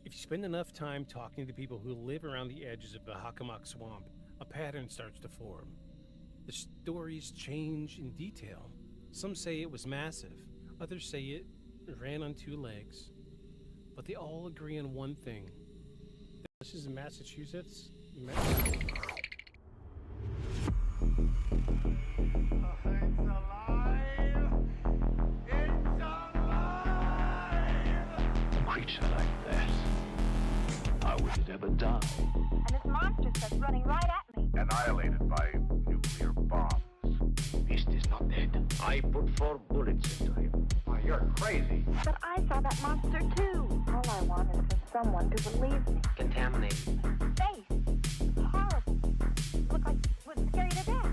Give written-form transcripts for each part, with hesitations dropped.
If you spend enough time talking to people who live around the edges of the Hakamak Swamp, a pattern starts to form. The stories change in detail. Some say it was massive, others say it ran on two legs. But they all agree on one thing. This is in Massachusetts. A creature like that, how would it ever die? And this monster starts running right at me. Annihilated by nuclear bombs. Beast is not dead. I put 4 bullets into him. Oh, you're crazy. But I saw that monster too. All I want is for someone to believe me. Contaminated. Face. Horrible. Look like it would scare you to death.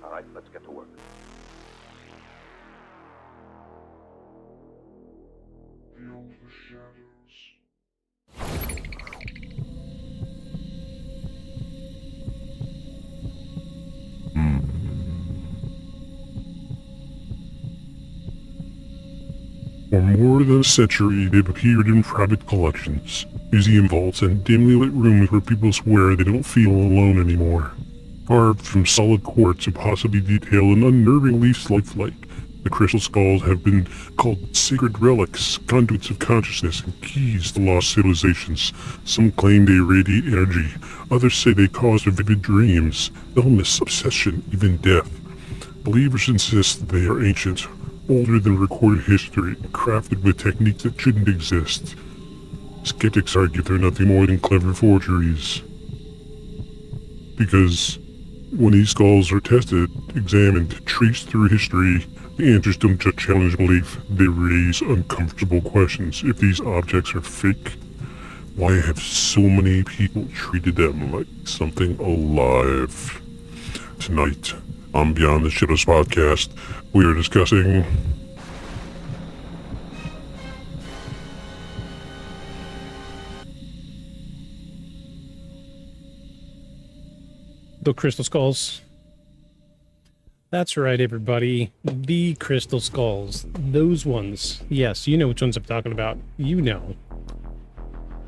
All right, let's get to work. Feel the shadows. For more than a century, they've appeared in private collections, museum vaults, and dimly lit rooms where people swear they don't feel alone anymore. Carved from solid quartz, impossibly detailed and unnervingly lifelike, the crystal skulls have been called sacred relics, conduits of consciousness, and keys to lost civilizations. Some claim they radiate energy, others say they cause vivid dreams, illness, obsession, even death. Believers insist that they are ancient, older than recorded history, crafted with techniques that shouldn't exist. Skeptics argue they're nothing more than clever forgeries. Because when these skulls are tested, examined, traced through history, the answers don't just challenge belief, they raise uncomfortable questions. If these objects are fake, why have so many people treated them like something alive? Tonight, on Beyond the Shadows podcast, we are discussing The crystal skulls. That's right, everybody. The crystal skulls. Those ones. Yes, you know which ones I'm talking about. You know.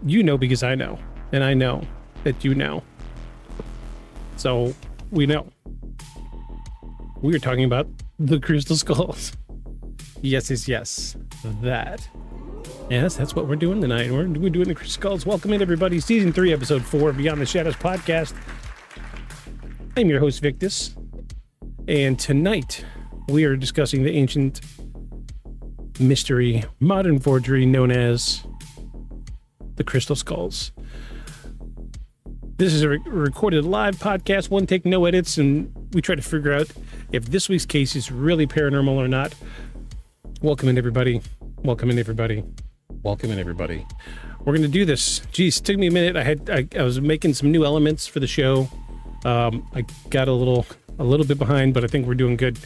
You know because I know. And I know that you know. So, we know. We are talking about the crystal skulls. Yes, yes, yes. That. Yes, that's what we're doing tonight. We're doing the crystal skulls. Welcome in, everybody. Season 3, Episode 4 of Beyond the Shadows podcast. I'm your host, Victus. And tonight, we are discussing the ancient mystery modern forgery known as the crystal skulls. This is a recorded live podcast, one take, no edits, and we try to figure out if this week's case is really paranormal or not. Welcome in, everybody. Welcome in, everybody. Welcome in, everybody. We're going to do this. Geez, it took me a minute. I was making some new elements for the show. I got a little bit behind, but I think we're doing good.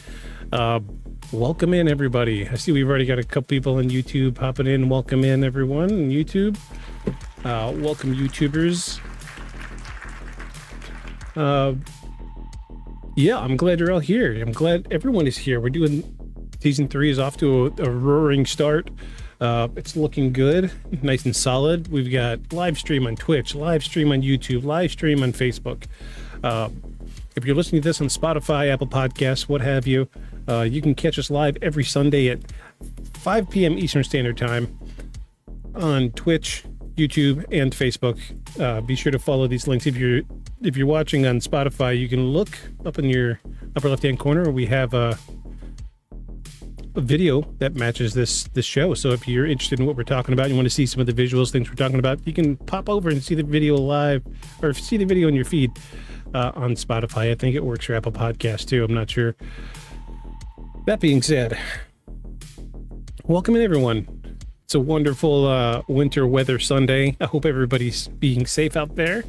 Welcome in, everybody. I see we've already got a couple people on YouTube popping in. Welcome in, everyone on YouTube. Welcome, YouTubers. Yeah, I'm glad you're all here. I'm glad everyone is here. We're doing season 3 is off to a roaring start. It's looking good, nice and solid. We've got live stream on Twitch, live stream on YouTube, live stream on Facebook. If you're listening to this on Spotify, Apple Podcasts, what have you, you can catch us live every Sunday at 5 p.m. Eastern Standard Time on Twitch, YouTube, and Facebook. Be sure to follow these links. If you're watching on Spotify, you can look up in your upper left-hand corner. We have a video that matches this show. So if you're interested in what we're talking about, you want to see some of the visuals, things we're talking about, you can pop over and see the video live, or see the video in your feed on Spotify. I think it works for Apple Podcasts too. I'm not sure. That being said, welcome in, everyone. It's a wonderful winter weather Sunday. I hope everybody's being safe out there.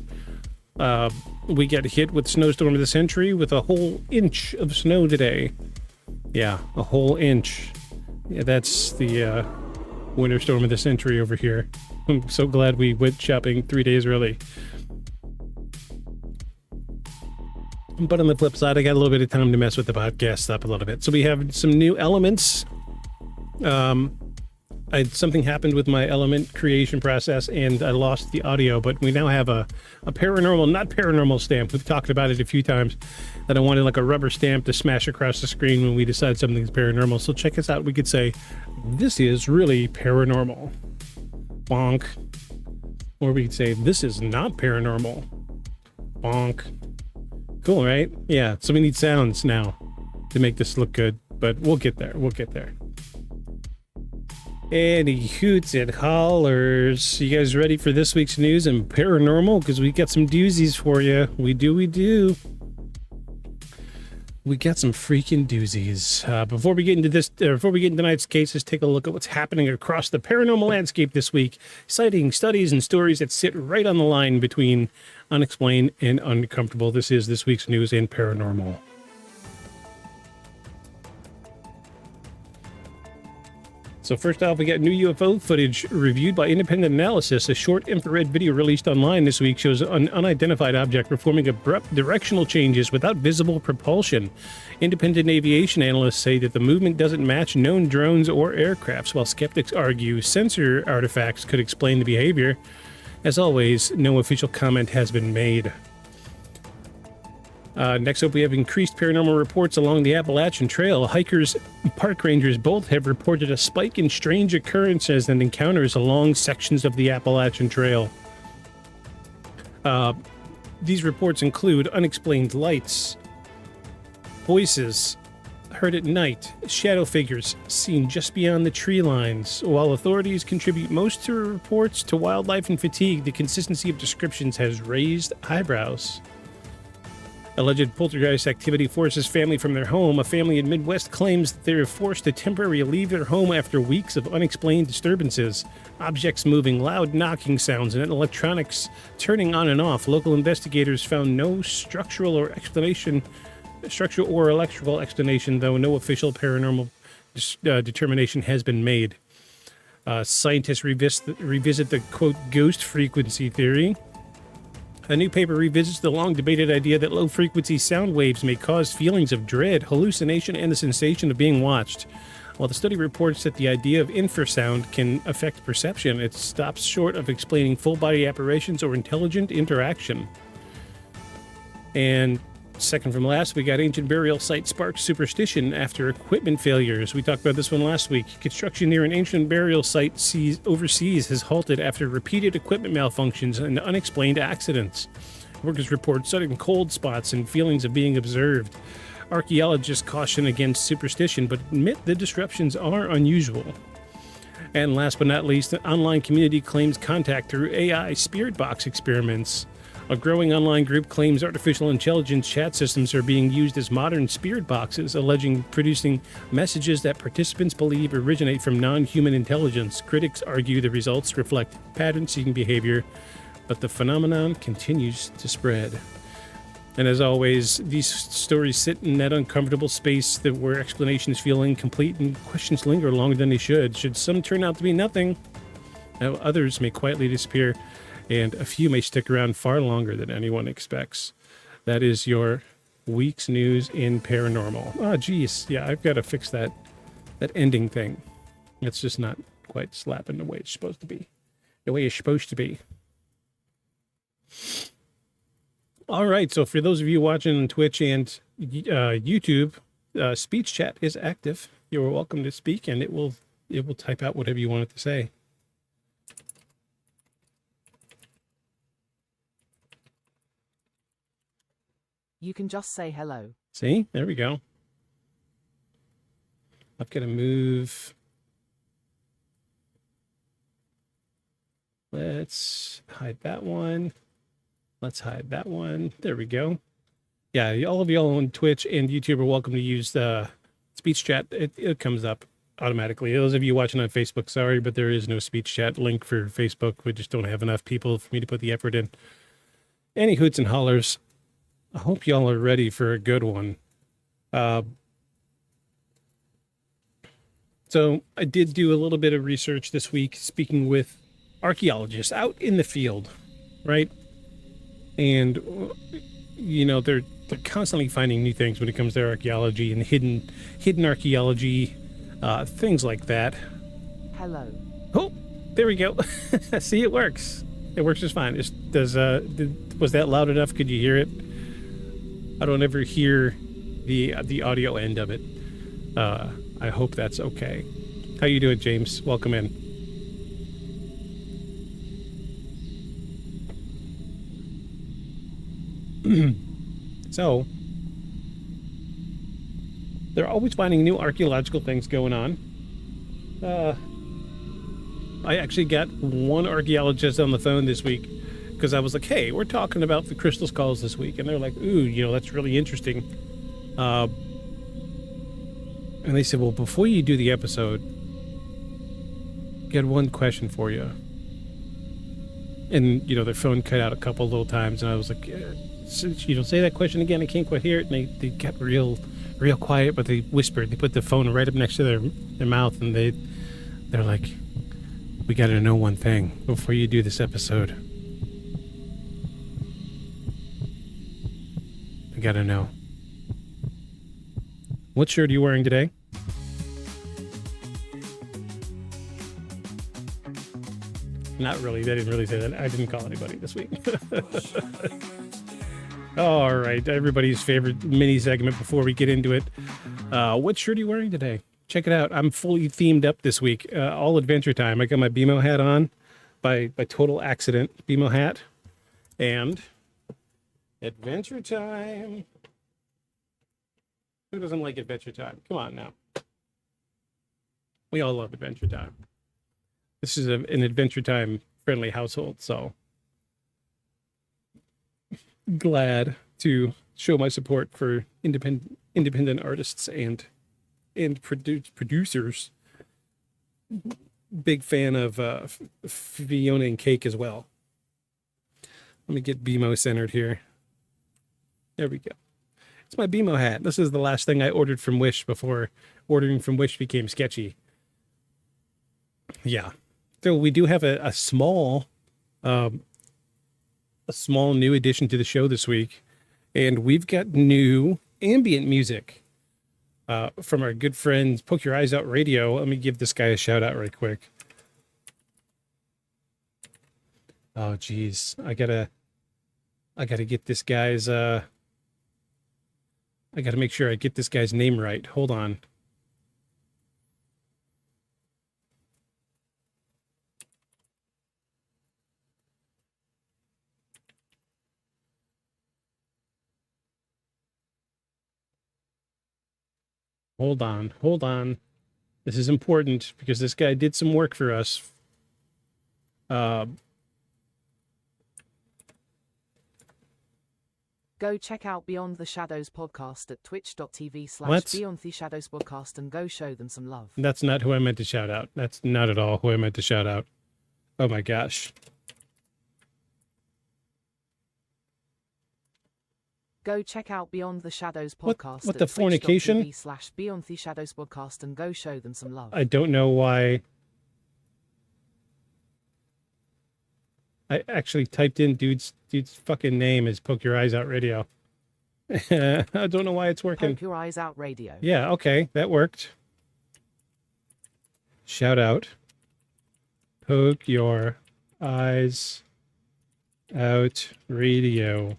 We got hit with snowstorm of the century with a whole inch of snow today. Yeah, a whole inch. Yeah, that's the winter storm of the century over here. I'm so glad we went shopping 3 days early. But on the flip side, I got a little bit of time to mess with the podcast up a little bit. So we have some new elements Something happened with my element creation process and I lost the audio, but we now have a paranormal, not paranormal stamp. We've talked about it a few times that I wanted like a rubber stamp to smash across the screen when we decide something's paranormal. So check us out. We could say, this is really paranormal. Bonk. Or we could say, this is not paranormal. Bonk. Cool, right? Yeah, so we need sounds now to make this look good, but we'll get there. We'll get there. Any hoots and hollers. You guys ready for this week's news and paranormal? Because we got some doozies for you. We do. We got some freaking doozies. Before we get into tonight's case, let's take a look at what's happening across the paranormal landscape this week. Citing studies and stories that sit right on the line between unexplained and uncomfortable. This is this week's news and paranormal. So first off, we got new UFO footage reviewed by independent analysis. A short infrared video released online this week shows an unidentified object performing abrupt directional changes without visible propulsion. Independent aviation analysts say that the movement doesn't match known drones or aircrafts, while skeptics argue sensor artifacts could explain the behavior. As always, no official comment has been made. Next up, we have increased paranormal reports along the Appalachian Trail. Hikers, park rangers both have reported a spike in strange occurrences and encounters along sections of the Appalachian Trail. These reports include unexplained lights, voices heard at night, shadow figures seen just beyond the tree lines. While authorities contribute most to reports to wildlife and fatigue, the consistency of descriptions has raised eyebrows. Alleged poltergeist activity forces family from their home. A family in Midwest claims that they are forced to temporarily leave their home after weeks of unexplained disturbances. Objects moving, loud knocking sounds, and electronics turning on and off. Local investigators found no structural or electrical explanation, though no official paranormal determination has been made. Scientists revisit the, quote, ghost frequency theory. A new paper revisits the long-debated idea that low-frequency sound waves may cause feelings of dread, hallucination, and the sensation of being watched. While the study reports that the idea of infrasound can affect perception, it stops short of explaining full-body apparitions or intelligent interaction. And second from last, we got ancient burial site sparks superstition after equipment failures. We talked about this one last week. Construction near an ancient burial site overseas has halted after repeated equipment malfunctions and unexplained accidents. Workers report sudden cold spots and feelings of being observed. Archaeologists caution against superstition, but admit the disruptions are unusual. And last but not least, the online community claims contact through AI spirit box experiments. A growing online group claims artificial intelligence chat systems are being used as modern spirit boxes, alleging producing messages that participants believe originate from non-human intelligence. Critics argue the results reflect pattern-seeking behavior, but the phenomenon continues to spread. And as always, these stories sit in that uncomfortable space where explanations feel incomplete and questions linger longer than they should. Should some turn out to be nothing, now others may quietly disappear, and a few may stick around far longer than anyone expects. That is your week's news in paranormal. Oh, geez. Yeah, I've got to fix that ending thing. It's just not quite slapping the way it's supposed to be. The way it's supposed to be. All right, so for those of you watching on Twitch and YouTube, speech chat is active. You're welcome to speak, and it will type out whatever you want it to say. You can just say hello. See? There we go. I've got to move. Let's hide that one. Let's hide that one. There we go. Yeah, all of y'all on Twitch and YouTube are welcome to use the speech chat. It comes up automatically. Those of you watching on Facebook, sorry, but there is no speech chat link for Facebook. We just don't have enough people for me to put the effort in. Any hoots and hollers. I hope y'all are ready for a good one. So I did do a little bit of research this week, speaking with archaeologists out in the field, right? And, you know, they're constantly finding new things when it comes to archaeology and hidden archaeology, things like that. Hello. Oh, there we go. See, it works. It works just fine. Was that loud enough? Could you hear it? I don't ever hear the audio end of it. I hope that's okay. How you doing, James? Welcome in. So, they're always finding new archaeological things going on. I actually got one archaeologist on the phone this week because I was like, hey, we're talking about the crystal skulls this week. And they're like, ooh, that's really interesting. And they said, well, before you do the episode, got one question for you. And, their phone cut out a couple little times. And I was like, say that question again. I can't quite hear it. And they got real quiet, but they whispered. They put the phone right up next to their mouth. And they're like, we got to know one thing before you do this episode. I got to know. What shirt are you wearing today? Not really. They didn't really say that. I didn't call anybody this week. All right. Everybody's favorite mini segment before we get into it. What shirt are you wearing today? Check it out. I'm fully themed up this week. All Adventure Time. I got my BMO hat on by total accident. BMO hat. And Adventure Time. Who doesn't like Adventure Time? Come on now. We all love Adventure Time. This is an Adventure Time friendly household, so glad to show my support for independent artists and producers. Big fan of Fiona and Cake as well. Let me get BMO centered here. There we go. It's my BMO hat. This is the last thing I ordered from Wish before ordering from Wish became sketchy. Yeah. So we do have a small new addition to the show this week, and we've got new ambient music from our good friends Poke Your Eyes Out Radio. Let me give this guy a shout out right quick. Oh geez, I gotta get this guy's I gotta make sure I get this guy's name right. Hold on. Hold on. This is important because this guy did some work for us. Go check out Beyond the Shadows podcast at twitch.tv/Beyond What? the Shadows podcast and go show them some love. That's not who I meant to shout out. That's not at all who I meant to shout out. Oh my gosh. Go check out Beyond the Shadows What- podcast what at the fornication? twitch.tv/Beyond the Shadows podcast and go show them some love. I don't know why. I actually typed in dude's fucking name as Poke Your Eyes Out Radio. I don't know why it's working. Poke Your Eyes Out Radio. Yeah, okay, that worked. Shout out. Poke Your Eyes Out Radio.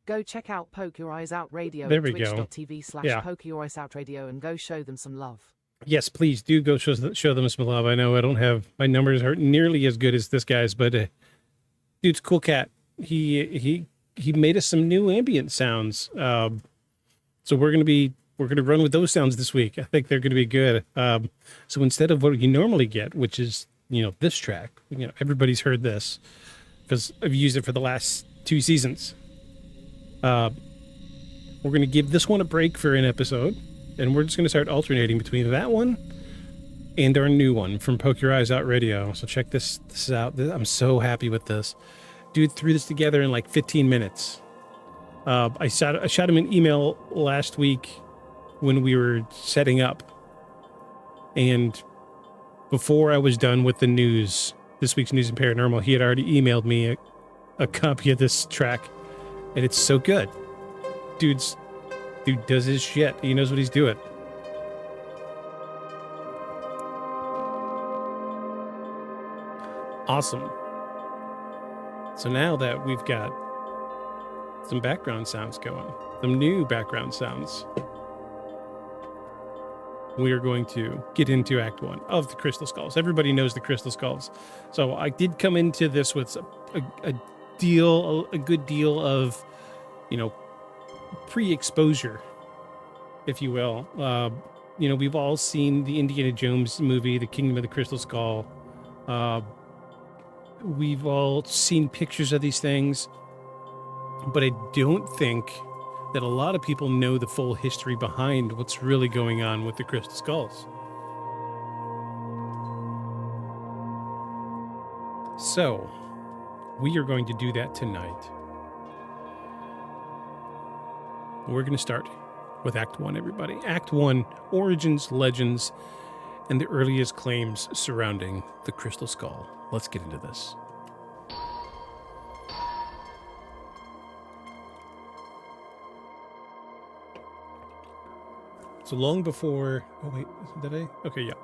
Go check out Poke Your Eyes Out Radio There at we go. twitch.tv/Poke Yeah. Your Eyes Out Radio and go show them some love. Yes, please do go show them some love. I know I don't have my numbers aren't nearly as good as this guy's, but dude's a cool cat. He made us some new ambient sounds. So we're gonna run with those sounds this week. I think they're gonna be good. So instead of what you normally get, which is this track, everybody's heard this because I've used it for the last 2 seasons. We're gonna give this one a break for an episode. And we're just going to start alternating between that one and our new one from Poke Your Eyes Out Radio. So check this out. I'm so happy with this. Dude threw this together in like 15 minutes. I shot him an email last week when we were setting up. And before I was done with the news, this week's News and Paranormal, he had already emailed me a copy of this track. And it's so good. Dude does his shit. He knows what he's doing. Awesome. So now that we've got some background sounds going, some new background sounds, we are going to get into Act 1 of the Crystal Skulls. Everybody knows the Crystal Skulls. So I did come into this with a good deal of, pre-exposure, if you will. We've all seen the Indiana Jones movie, The Kingdom of the Crystal Skull. We've all seen pictures of these things, but I don't think that a lot of people know the full history behind what's really going on with the Crystal Skulls. So, we are going to do that tonight. We're going to start with Act 1, everybody. Act 1, Origins, Legends, and the earliest claims surrounding the Crystal Skull. Let's get into this. So long before... Oh, wait. Did I? Okay, yeah.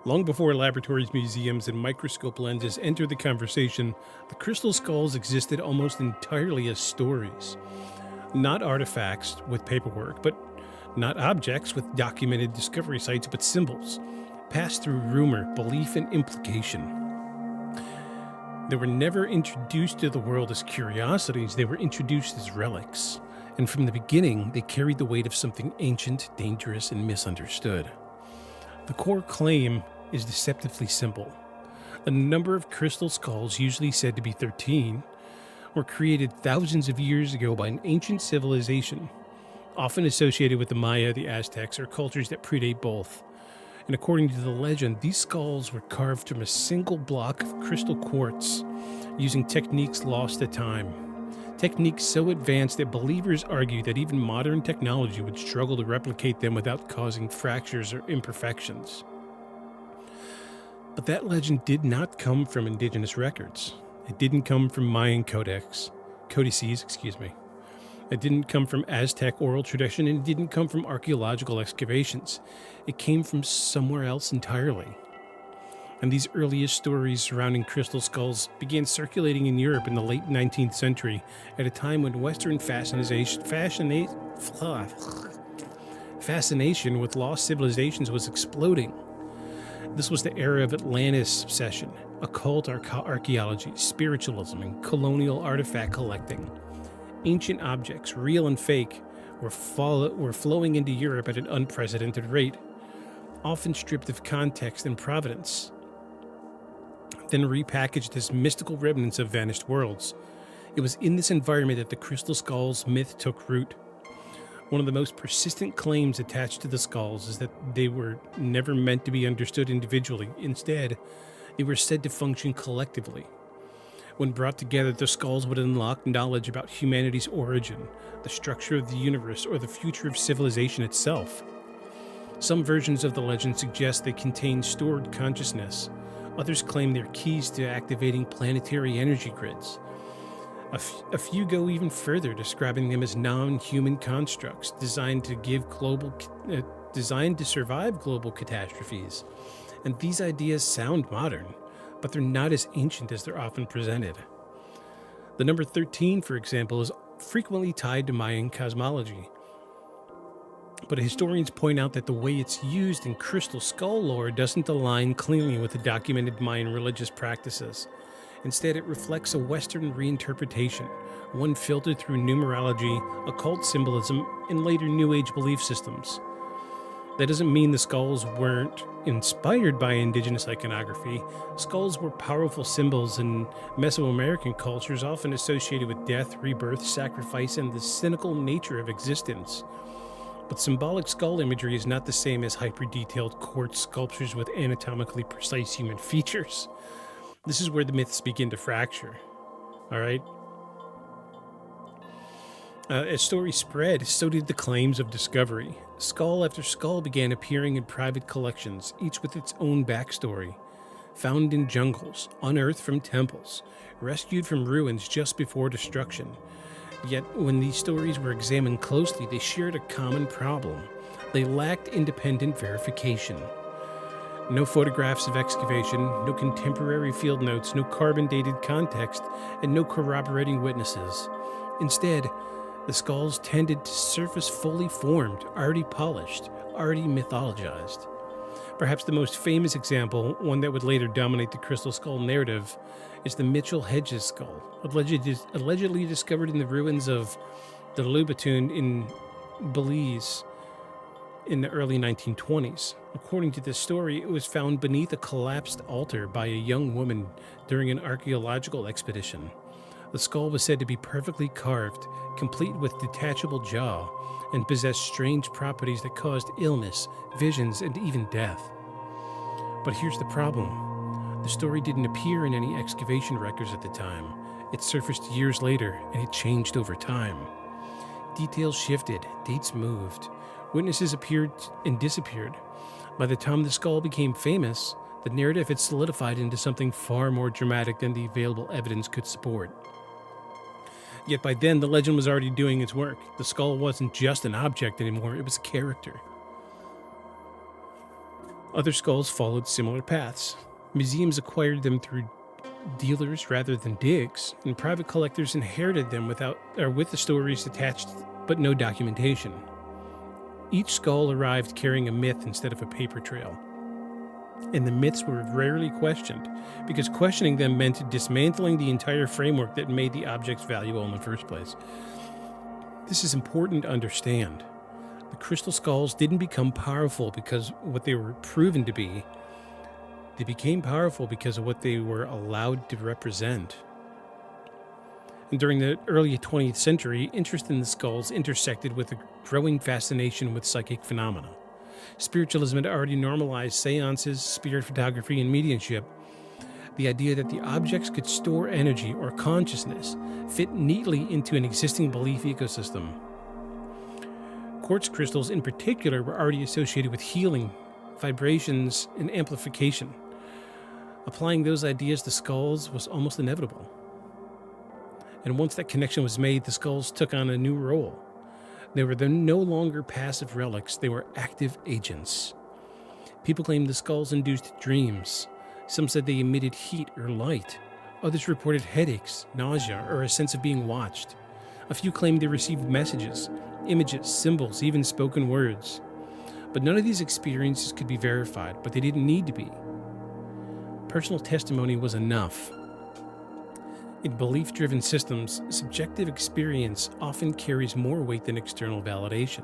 Long before laboratories, museums, and microscope lenses entered the conversation, the Crystal Skulls existed almost entirely as stories. Not artifacts with paperwork, but not objects with documented discovery sites, but symbols, passed through rumor, belief, and implication. They were never introduced to the world as curiosities, they were introduced as relics. And from the beginning, they carried the weight of something ancient, dangerous, and misunderstood. The core claim is deceptively simple. The number of crystal skulls, usually said to be 13, were created thousands of years ago by an ancient civilization, often associated with the Maya, the Aztecs, or cultures that predate both. And according to the legend, these skulls were carved from a single block of crystal quartz, using techniques lost to time. Techniques so advanced that believers argue that even modern technology would struggle to replicate them without causing fractures or imperfections. But that legend did not come from indigenous records. It didn't come from Mayan codices. It didn't come from Aztec oral tradition, and it didn't come from archaeological excavations. It came from somewhere else entirely. And these earliest stories surrounding crystal skulls began circulating in Europe in the late 19th century, at a time when Western fascination with lost civilizations was exploding. This was the era of Atlantis obsession, occult archaeology, spiritualism, and colonial artifact collecting. Ancient objects, real and fake, were flowing into Europe at an unprecedented rate, often stripped of context and provenance, then repackaged as mystical remnants of vanished worlds. It was in this environment that the Crystal Skulls myth took root. One of the most persistent claims attached to the skulls is that they were never meant to be understood individually. Instead, they were said to function collectively. When brought together, the skulls would unlock knowledge about humanity's origin, the structure of the universe, or the future of civilization itself. Some versions of the legend suggest they contain stored consciousness. Others claim they're keys to activating planetary energy grids. A few go even further, describing them as non-human constructs designed to survive global catastrophes. And these ideas sound modern, but they're not as ancient as they're often presented. The number 13, for example, is frequently tied to Mayan cosmology. But historians point out that the way it's used in crystal skull lore doesn't align cleanly with the documented Mayan religious practices. Instead, it reflects a Western reinterpretation, one filtered through numerology, occult symbolism, and later New Age belief systems. That doesn't mean the skulls weren't inspired by indigenous iconography. Skulls were powerful symbols in Mesoamerican cultures, often associated with death, rebirth, sacrifice, and the cynical nature of existence. But symbolic skull imagery is not the same as hyper-detailed quartz sculptures with anatomically precise human features. This is where the myths begin to fracture. All right? As stories spread, so did the claims of discovery. Skull after skull began appearing in private collections, each with its own backstory. Found in jungles, unearthed from temples, rescued from ruins just before destruction. Yet, when these stories were examined closely, they shared a common problem. They lacked independent verification. No photographs of excavation, no contemporary field notes, no carbon-dated context, and no corroborating witnesses. Instead, the skulls tended to surface fully formed, already polished, already mythologized. Perhaps the most famous example, one that would later dominate the crystal skull narrative, is the Mitchell Hedges skull, allegedly discovered in the ruins of the Louboutin in Belize in the early 1920s. According to this story, it was found beneath a collapsed altar by a young woman during an archaeological expedition. The skull was said to be perfectly carved, complete with detachable jaw, and possessed strange properties that caused illness, visions, and even death. But here's the problem. The story didn't appear in any excavation records at the time. It surfaced years later, and it changed over time. Details shifted, dates moved, witnesses appeared and disappeared. By the time the skull became famous, the narrative had solidified into something far more dramatic than the available evidence could support. Yet by then, the legend was already doing its work. The skull wasn't just an object anymore, it was a character. Other skulls followed similar paths. Museums acquired them through dealers rather than digs, and private collectors inherited them with the stories attached but no documentation. Each skull arrived carrying a myth instead of a paper trail. And the myths were rarely questioned, because questioning them meant dismantling the entire framework that made the objects valuable in the first place. This is important to understand. The crystal skulls didn't become powerful because of what they were proven to be. They became powerful because of what they were allowed to represent. And during the early 20th century, interest in the skulls intersected with a growing fascination with psychic phenomena. Spiritualism had already normalized seances, spirit photography, and mediumship. The idea that the objects could store energy or consciousness fit neatly into an existing belief ecosystem. Quartz crystals in particular were already associated with healing, vibrations, and amplification. Applying those ideas to skulls was almost inevitable. And once that connection was made, the skulls took on a new role. They were no longer passive relics, they were active agents. People claimed the skulls induced dreams. Some said they emitted heat or light. Others reported headaches, nausea, or a sense of being watched. A few claimed they received messages, images, symbols, even spoken words. But none of these experiences could be verified, but they didn't need to be. Personal testimony was enough. In belief-driven systems, subjective experience often carries more weight than external validation.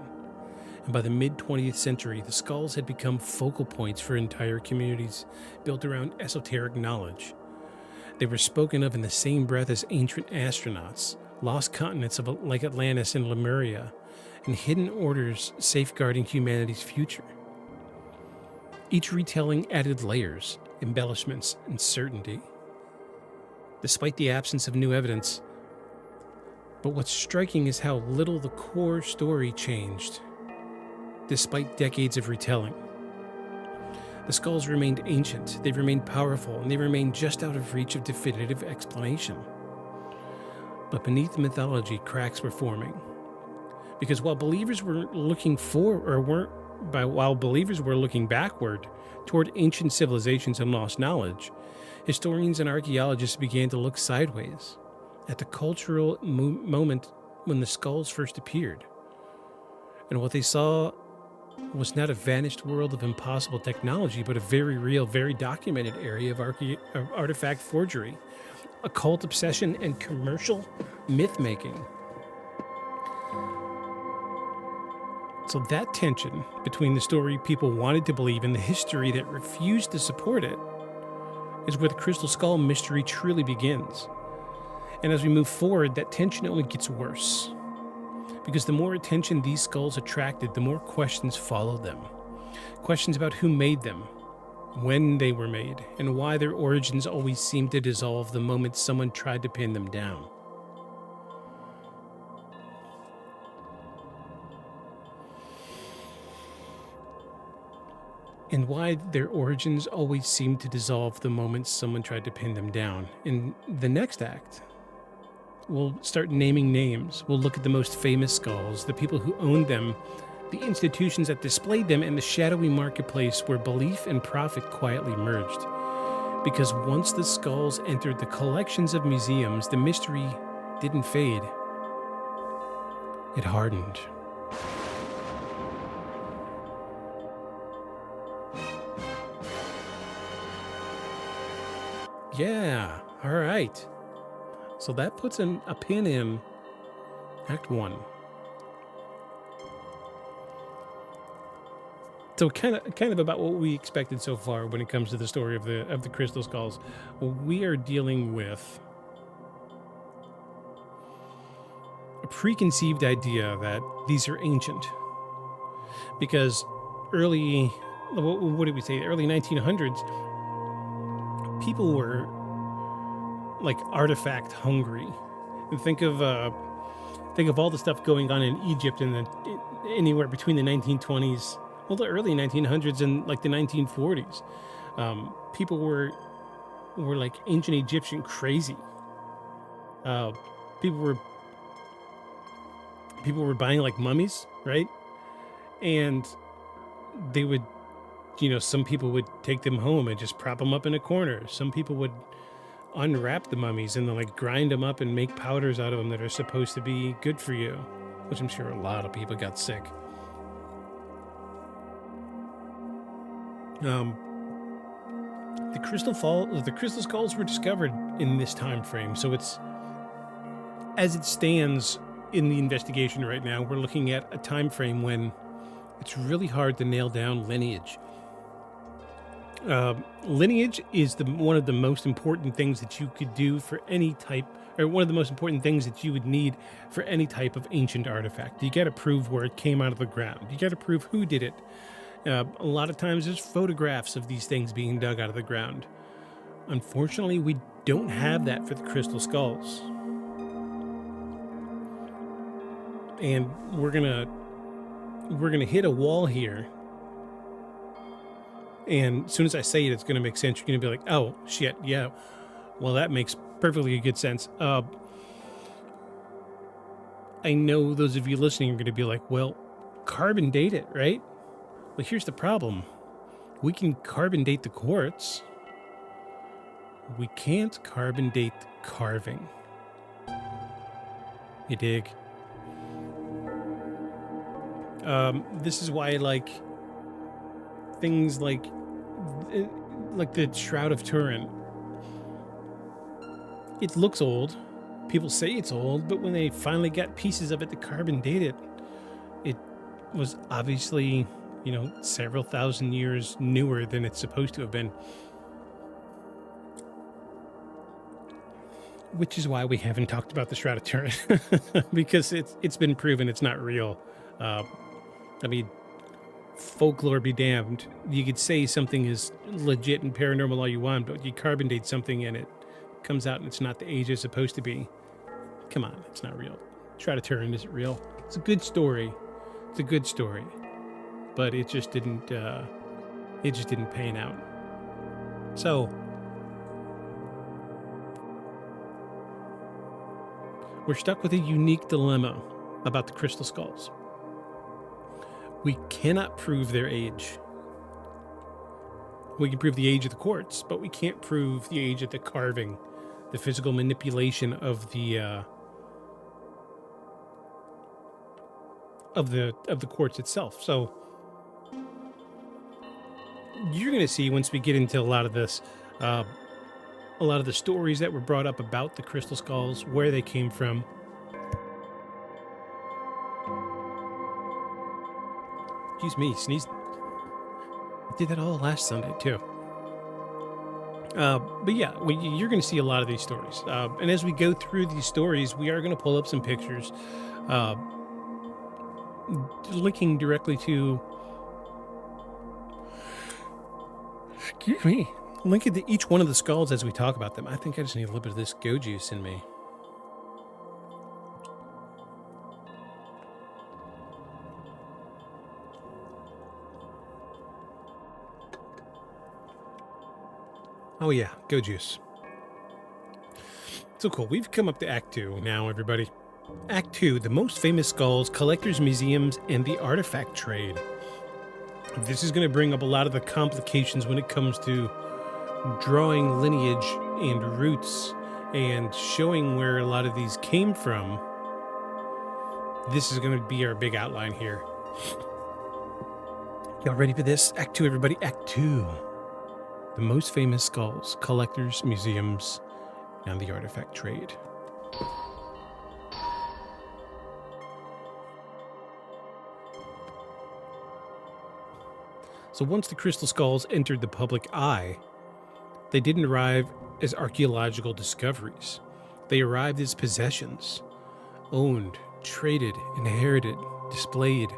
And by the mid-20th century, the skulls had become focal points for entire communities built around esoteric knowledge. They were spoken of in the same breath as ancient astronauts, lost continents like Atlantis and Lemuria, and hidden orders safeguarding humanity's future. Each retelling added layers, embellishments, and certainty, despite the absence of new evidence. But what's striking is how little the core story changed, despite decades of retelling. The skulls remained ancient, they remained powerful, and they remained just out of reach of definitive explanation. But beneath the mythology, cracks were forming. Because while believers were looking backward toward ancient civilizations and lost knowledge, historians and archaeologists began to look sideways at the cultural moment when the skulls first appeared. And what they saw was not a vanished world of impossible technology, but a very real, very documented area of artifact forgery, occult obsession, and commercial myth-making. So that tension between the story people wanted to believe and the history that refused to support it is where the Crystal Skull mystery truly begins. And as we move forward, that tension only gets worse. Because the more attention these skulls attracted, the more questions followed them. Questions about who made them, when they were made, and why their origins always seemed to dissolve the moment someone tried to pin them down. And why their origins always seemed to dissolve the moment someone tried to pin them down. In the next act, we'll start naming names. We'll look at the most famous skulls, the people who owned them, the institutions that displayed them, and the shadowy marketplace where belief and profit quietly merged. Because once the skulls entered the collections of museums, the mystery didn't fade. It hardened. Yeah, all right. So that puts a pin in Act 1. So kind of about what we expected so far when it comes to the story of the crystal skulls. We are dealing with a preconceived idea that these are ancient, because what did we say? Early 1900s, people were like artifact hungry, and think of all the stuff going on in Egypt anywhere between the 1920s. Well, the early 1900s and like the 1940s, people were like ancient Egyptian crazy. People were buying like mummies, right? And they would, some people would take them home and just prop them up in a corner. Some people would unwrap the mummies and then like grind them up and make powders out of them that are supposed to be good for you, which I'm sure a lot of people got sick. The crystal skulls were discovered in this time frame, so it's, as it stands in the investigation right now, we're looking at a time frame when it's really hard to nail down lineage. Lineage is one of the most important things that you could do for any type, or one of the most important things that you would need for any type of ancient artifact. You got to prove where it came out of the ground. You got to prove who did it. A lot of times there's photographs of these things being dug out of the ground. Unfortunately, we don't have that for the crystal skulls. And we're gonna hit a wall here. And as soon as I say it, it's gonna make sense. You're gonna be like, oh shit, yeah. Well, that makes perfectly good sense. I know those of you listening are gonna be like, well, carbon date it, right? Well, here's the problem. We can carbon date the quartz. We can't carbon date the carving. You dig? This is why, like, things like the Shroud of Turin, it looks old. People say it's old, but when they finally got pieces of it to carbon date it, it was obviously, several thousand years newer than it's supposed to have been. Which is why we haven't talked about the Shroud of Turin, because it's been proven it's not real. Folklore be damned. You could say something is legit and paranormal all you want, but you carbon date something and it comes out and it's not the age it's supposed to be. Come on, it's not real. Shroud of Turin isn't real. It's a good story. It's a good story. But it just didn't pan out. So we're stuck with a unique dilemma about the crystal skulls. We cannot prove their age. We can prove the age of the quartz, but we can't prove the age of the carving, the physical manipulation of the quartz itself. So you're going to see, once we get into a lot of this, a lot of the stories that were brought up about the crystal skulls, where they came from. Excuse me, sneezed. I did that all last Sunday too. But yeah, you're going to see a lot of these stories. And as we go through these stories, we are going to pull up some pictures, linking directly to, excuse me, linking to each one of the skulls as we talk about them. I think I just need a little bit of this go juice in me. Oh yeah, go juice. So cool. We've come up to Act 2 now, everybody. Act 2, the most famous skulls, collectors, museums, and the artifact trade. This is going to bring up a lot of the complications when it comes to drawing lineage and roots and showing where a lot of these came from. This is going to be our big outline here. Y'all ready for this? Act 2, everybody. Act 2. The most famous skulls, collectors, museums, and the artifact trade. So once the crystal skulls entered the public eye, they didn't arrive as archaeological discoveries. They arrived as possessions, owned, traded, inherited, displayed.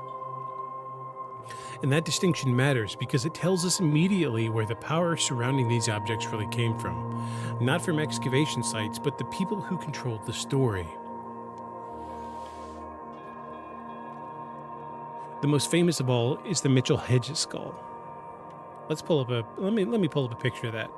And that distinction matters because it tells us immediately where the power surrounding these objects really came from. Not from excavation sites, but the people who controlled the story. The most famous of all is the Mitchell Hedges skull. Let's pull up let me pull up a picture of that.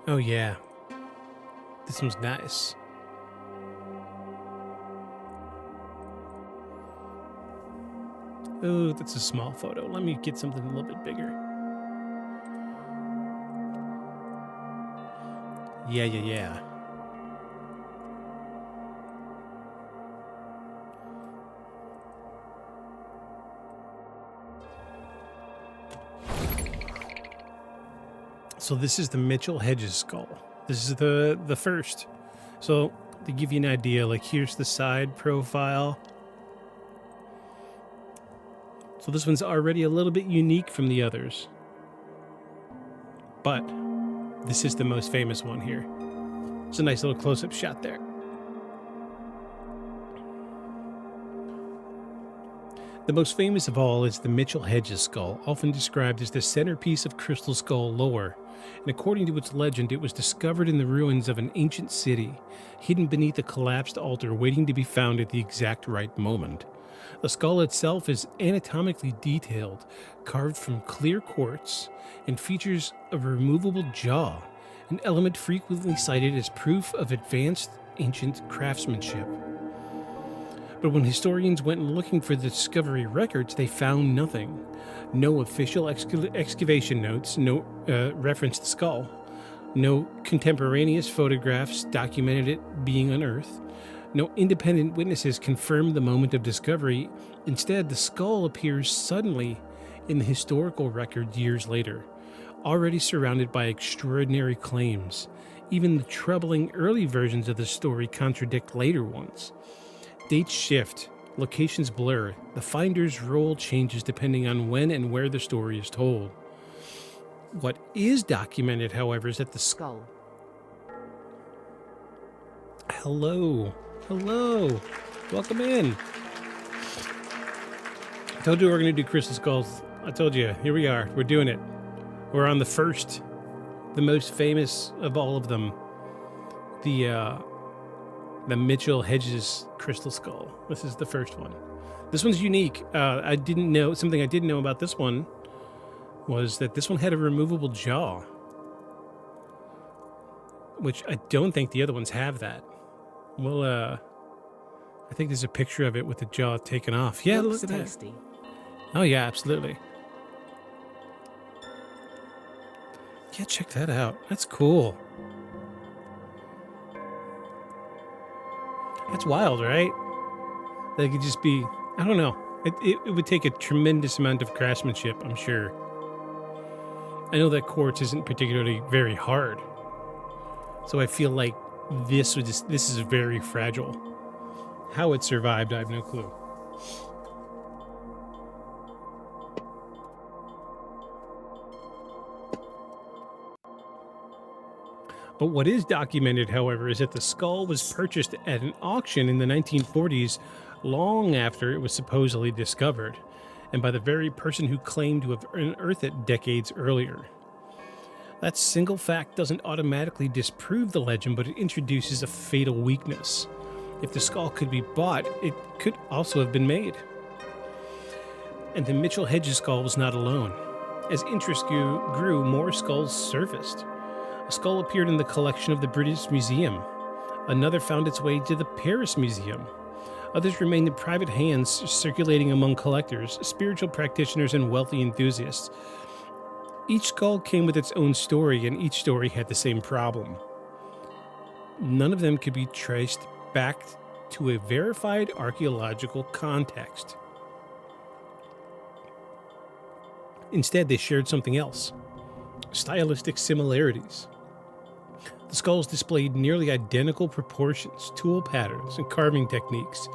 Oh yeah. This one's nice. Oh, that's a small photo. Let me get something a little bit bigger. Yeah. So this is the Mitchell Hedges skull. This is the first. So to give you an idea, like here's the side profile. So this one's already a little bit unique from the others. But this is the most famous one here. It's a nice little close-up shot there. The most famous of all is the Mitchell Hedges skull, often described as the centerpiece of crystal skull lore. And according to its legend, it was discovered in the ruins of an ancient city, hidden beneath a collapsed altar waiting to be found at the exact right moment. The skull itself is anatomically detailed, carved from clear quartz, and features a removable jaw, an element frequently cited as proof of advanced ancient craftsmanship. But when historians went looking for the discovery records, they found nothing. No official excavation notes, no reference to the skull, no contemporaneous photographs documented it being unearthed. No independent witnesses confirmed the moment of discovery. Instead, the skull appears suddenly in the historical record years later, already surrounded by extraordinary claims. Even the troubling early versions of the story contradict later ones. Dates shift, locations blur, the finder's role changes depending on when and where the story is told. What is documented, however, is that the Skull. Hello. Welcome in. I told you we were going to do crystal skulls. I told you. Here we are. We're doing it. We're on the first, the most famous of all of them. The Mitchell Hedges crystal skull. This is the first one. This one's unique. I didn't know, something I didn't know about this one was that this one had a removable jaw, which I don't think the other ones have that. Well, I think there's a picture of it with the jaw taken off. Yeah, Looks look at tasty. that. Oh yeah, absolutely. Yeah, check that out. That's cool. That's wild, right? That could just be, I don't know. It would take a tremendous amount of craftsmanship, I'm sure. I know that quartz isn't particularly very hard. So I feel like this is very fragile. How it survived, I have no clue. But what is documented, however, is that the skull was purchased at an auction in the 1940s, long after it was supposedly discovered, and by the very person who claimed to have unearthed it decades earlier. That single fact doesn't automatically disprove the legend, but it introduces a fatal weakness. If the skull could be bought, it could also have been made. And the Mitchell Hedges skull was not alone. As interest grew, more skulls surfaced. A skull appeared in the collection of the British Museum. Another found its way to the Paris Museum. Others remained in private hands, circulating among collectors, spiritual practitioners, and wealthy enthusiasts. Each skull came with its own story, and each story had the same problem. None of them could be traced back to a verified archaeological context. Instead, they shared something else: stylistic similarities. The skulls displayed nearly identical proportions, tool patterns, and carving techniques.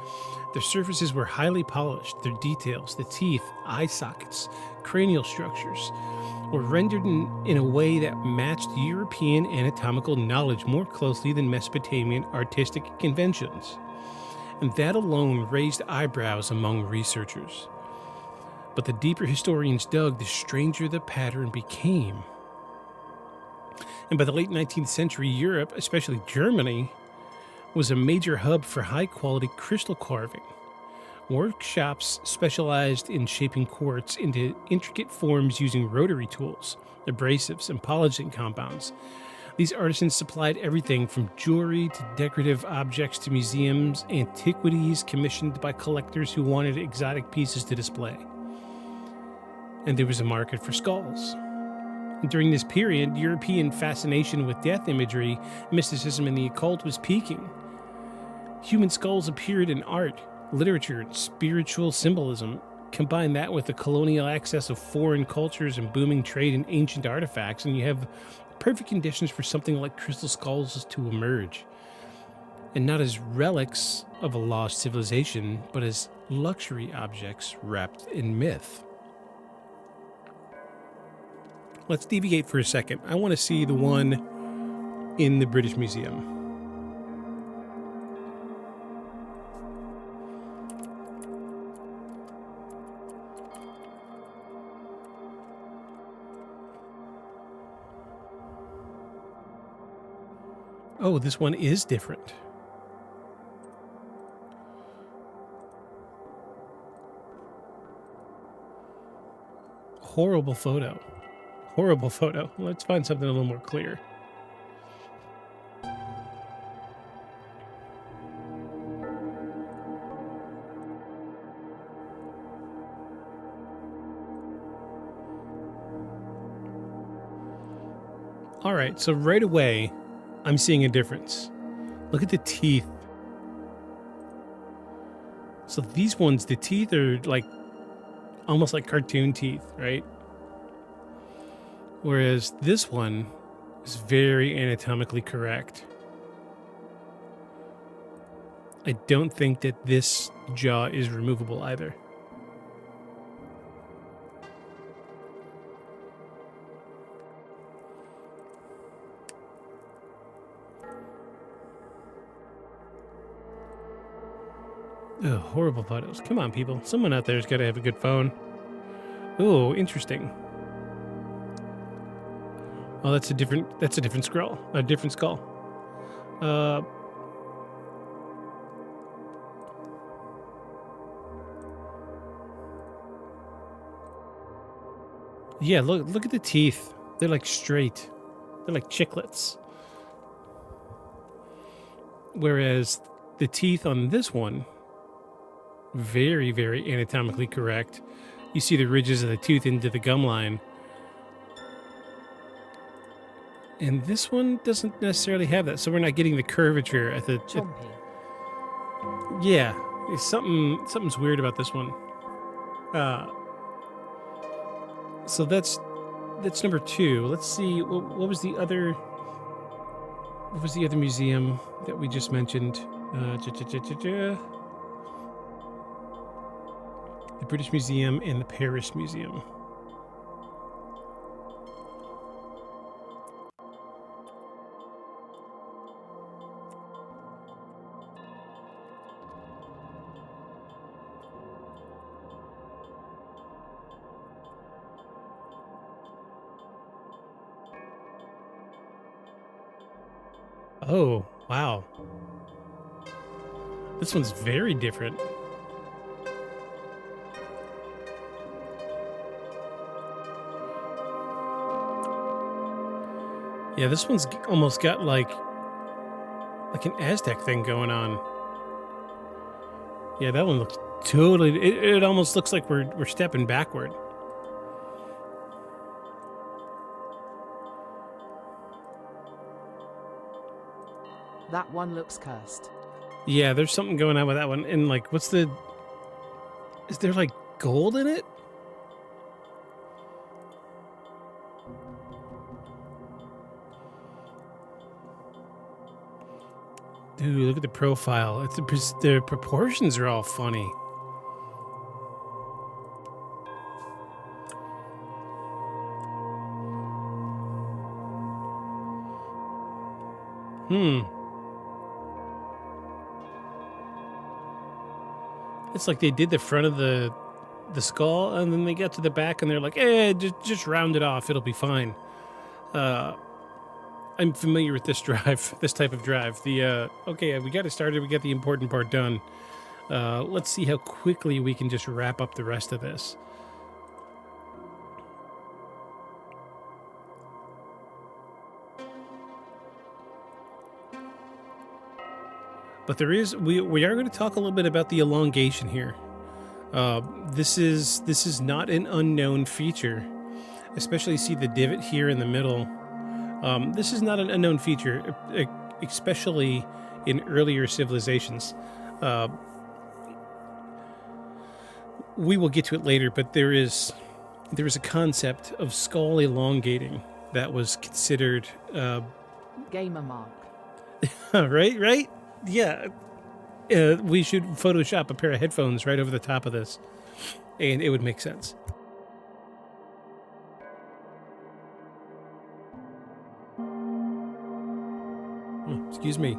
Their surfaces were highly polished. Their details, the teeth, eye sockets, cranial structures, were rendered in a way that matched European anatomical knowledge more closely than Mesopotamian artistic conventions. And that alone raised eyebrows among researchers. But the deeper historians dug, the stranger the pattern became. And by the late 19th century, Europe, especially Germany, was a major hub for high-quality crystal carving. Workshops specialized in shaping quartz into intricate forms using rotary tools, abrasives, and polishing compounds. These artisans supplied everything from jewelry to decorative objects to museums, antiquities commissioned by collectors who wanted exotic pieces to display. And there was a market for skulls. During this period, European fascination with death imagery, mysticism, and the occult was peaking. Human skulls appeared in art, literature, and spiritual symbolism. Combine that with the colonial access of foreign cultures and booming trade in ancient artifacts, and you have perfect conditions for something like crystal skulls to emerge. And not as relics of a lost civilization, but as luxury objects wrapped in myth. Let's deviate for a second. I want to see the one in the British Museum. Oh, this one is different. Horrible photo. Horrible photo. Let's find something a little more clear. All right, so right away, I'm seeing a difference. Look at the teeth. So these ones, the teeth are like almost like cartoon teeth, right? Whereas this one is very anatomically correct. I don't think that this jaw is removable either. Ugh, horrible photos. Come on, people. Someone out there's got to have a good phone. Oh, interesting. Oh, that's a different scroll. A different skull. Yeah, look at the teeth. They're like straight. They're like chiclets. Whereas the teeth on this one, very, very anatomically correct. You see the ridges of the tooth into the gum line. And this one doesn't necessarily have that, so we're not getting the curvature at the... Chompy. Yeah, something's weird about this one. So that's number 2. Let's see, what was the other... What was the other museum that we just mentioned? The British Museum and the Paris Museum. Oh, wow. This one's very different. Yeah, this one's almost got like an Aztec thing going on. Yeah, that one looks totally. It almost looks like we're stepping backward. That one looks cursed. Yeah, there's something going on with that one. And like, what's the? Is there like gold in it? Dude, look at the profile. It's the proportions are all funny. It's like they did the front of the skull, and then they get to the back, and they're like, just round it off. It'll be fine. I'm familiar with this drive, this type of drive. Okay, we got it started. We got the important part done. Let's see how quickly we can just wrap up the rest of this. But we are going to talk a little bit about the elongation here. This is not an unknown feature, especially see the divot here in the middle. This is not an unknown feature, especially in earlier civilizations. We will get to it later, but there is a concept of skull elongating that was considered Gamer mark. right. Yeah, we should Photoshop a pair of headphones right over the top of this, and it would make sense. Excuse me.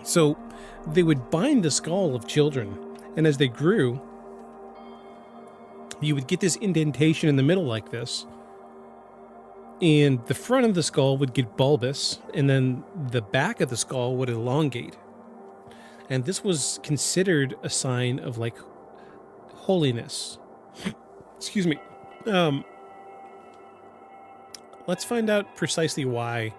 So they would bind the skull of children, and as they grew, you would get this indentation in the middle like this, and the front of the skull would get bulbous, and then the back of the skull would elongate. And this was considered a sign of like holiness. Excuse me. Let's find out precisely why.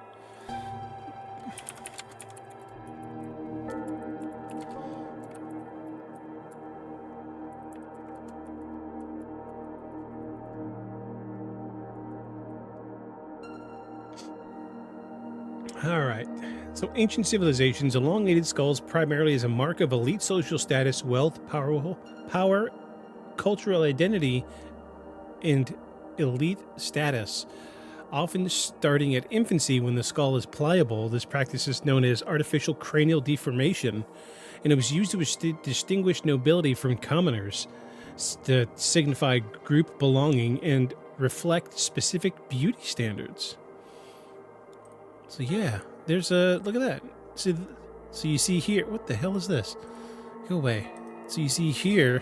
All right. So ancient civilizations, elongated skulls primarily as a mark of elite social status, wealth, power, cultural identity, and elite status. Often starting at infancy when the skull is pliable, this practice is known as artificial cranial deformation, and it was used to distinguish nobility from commoners, to signify group belonging and reflect specific beauty standards. So yeah, there's a look at that. So you see here, what the hell is this? Go away. So you see here,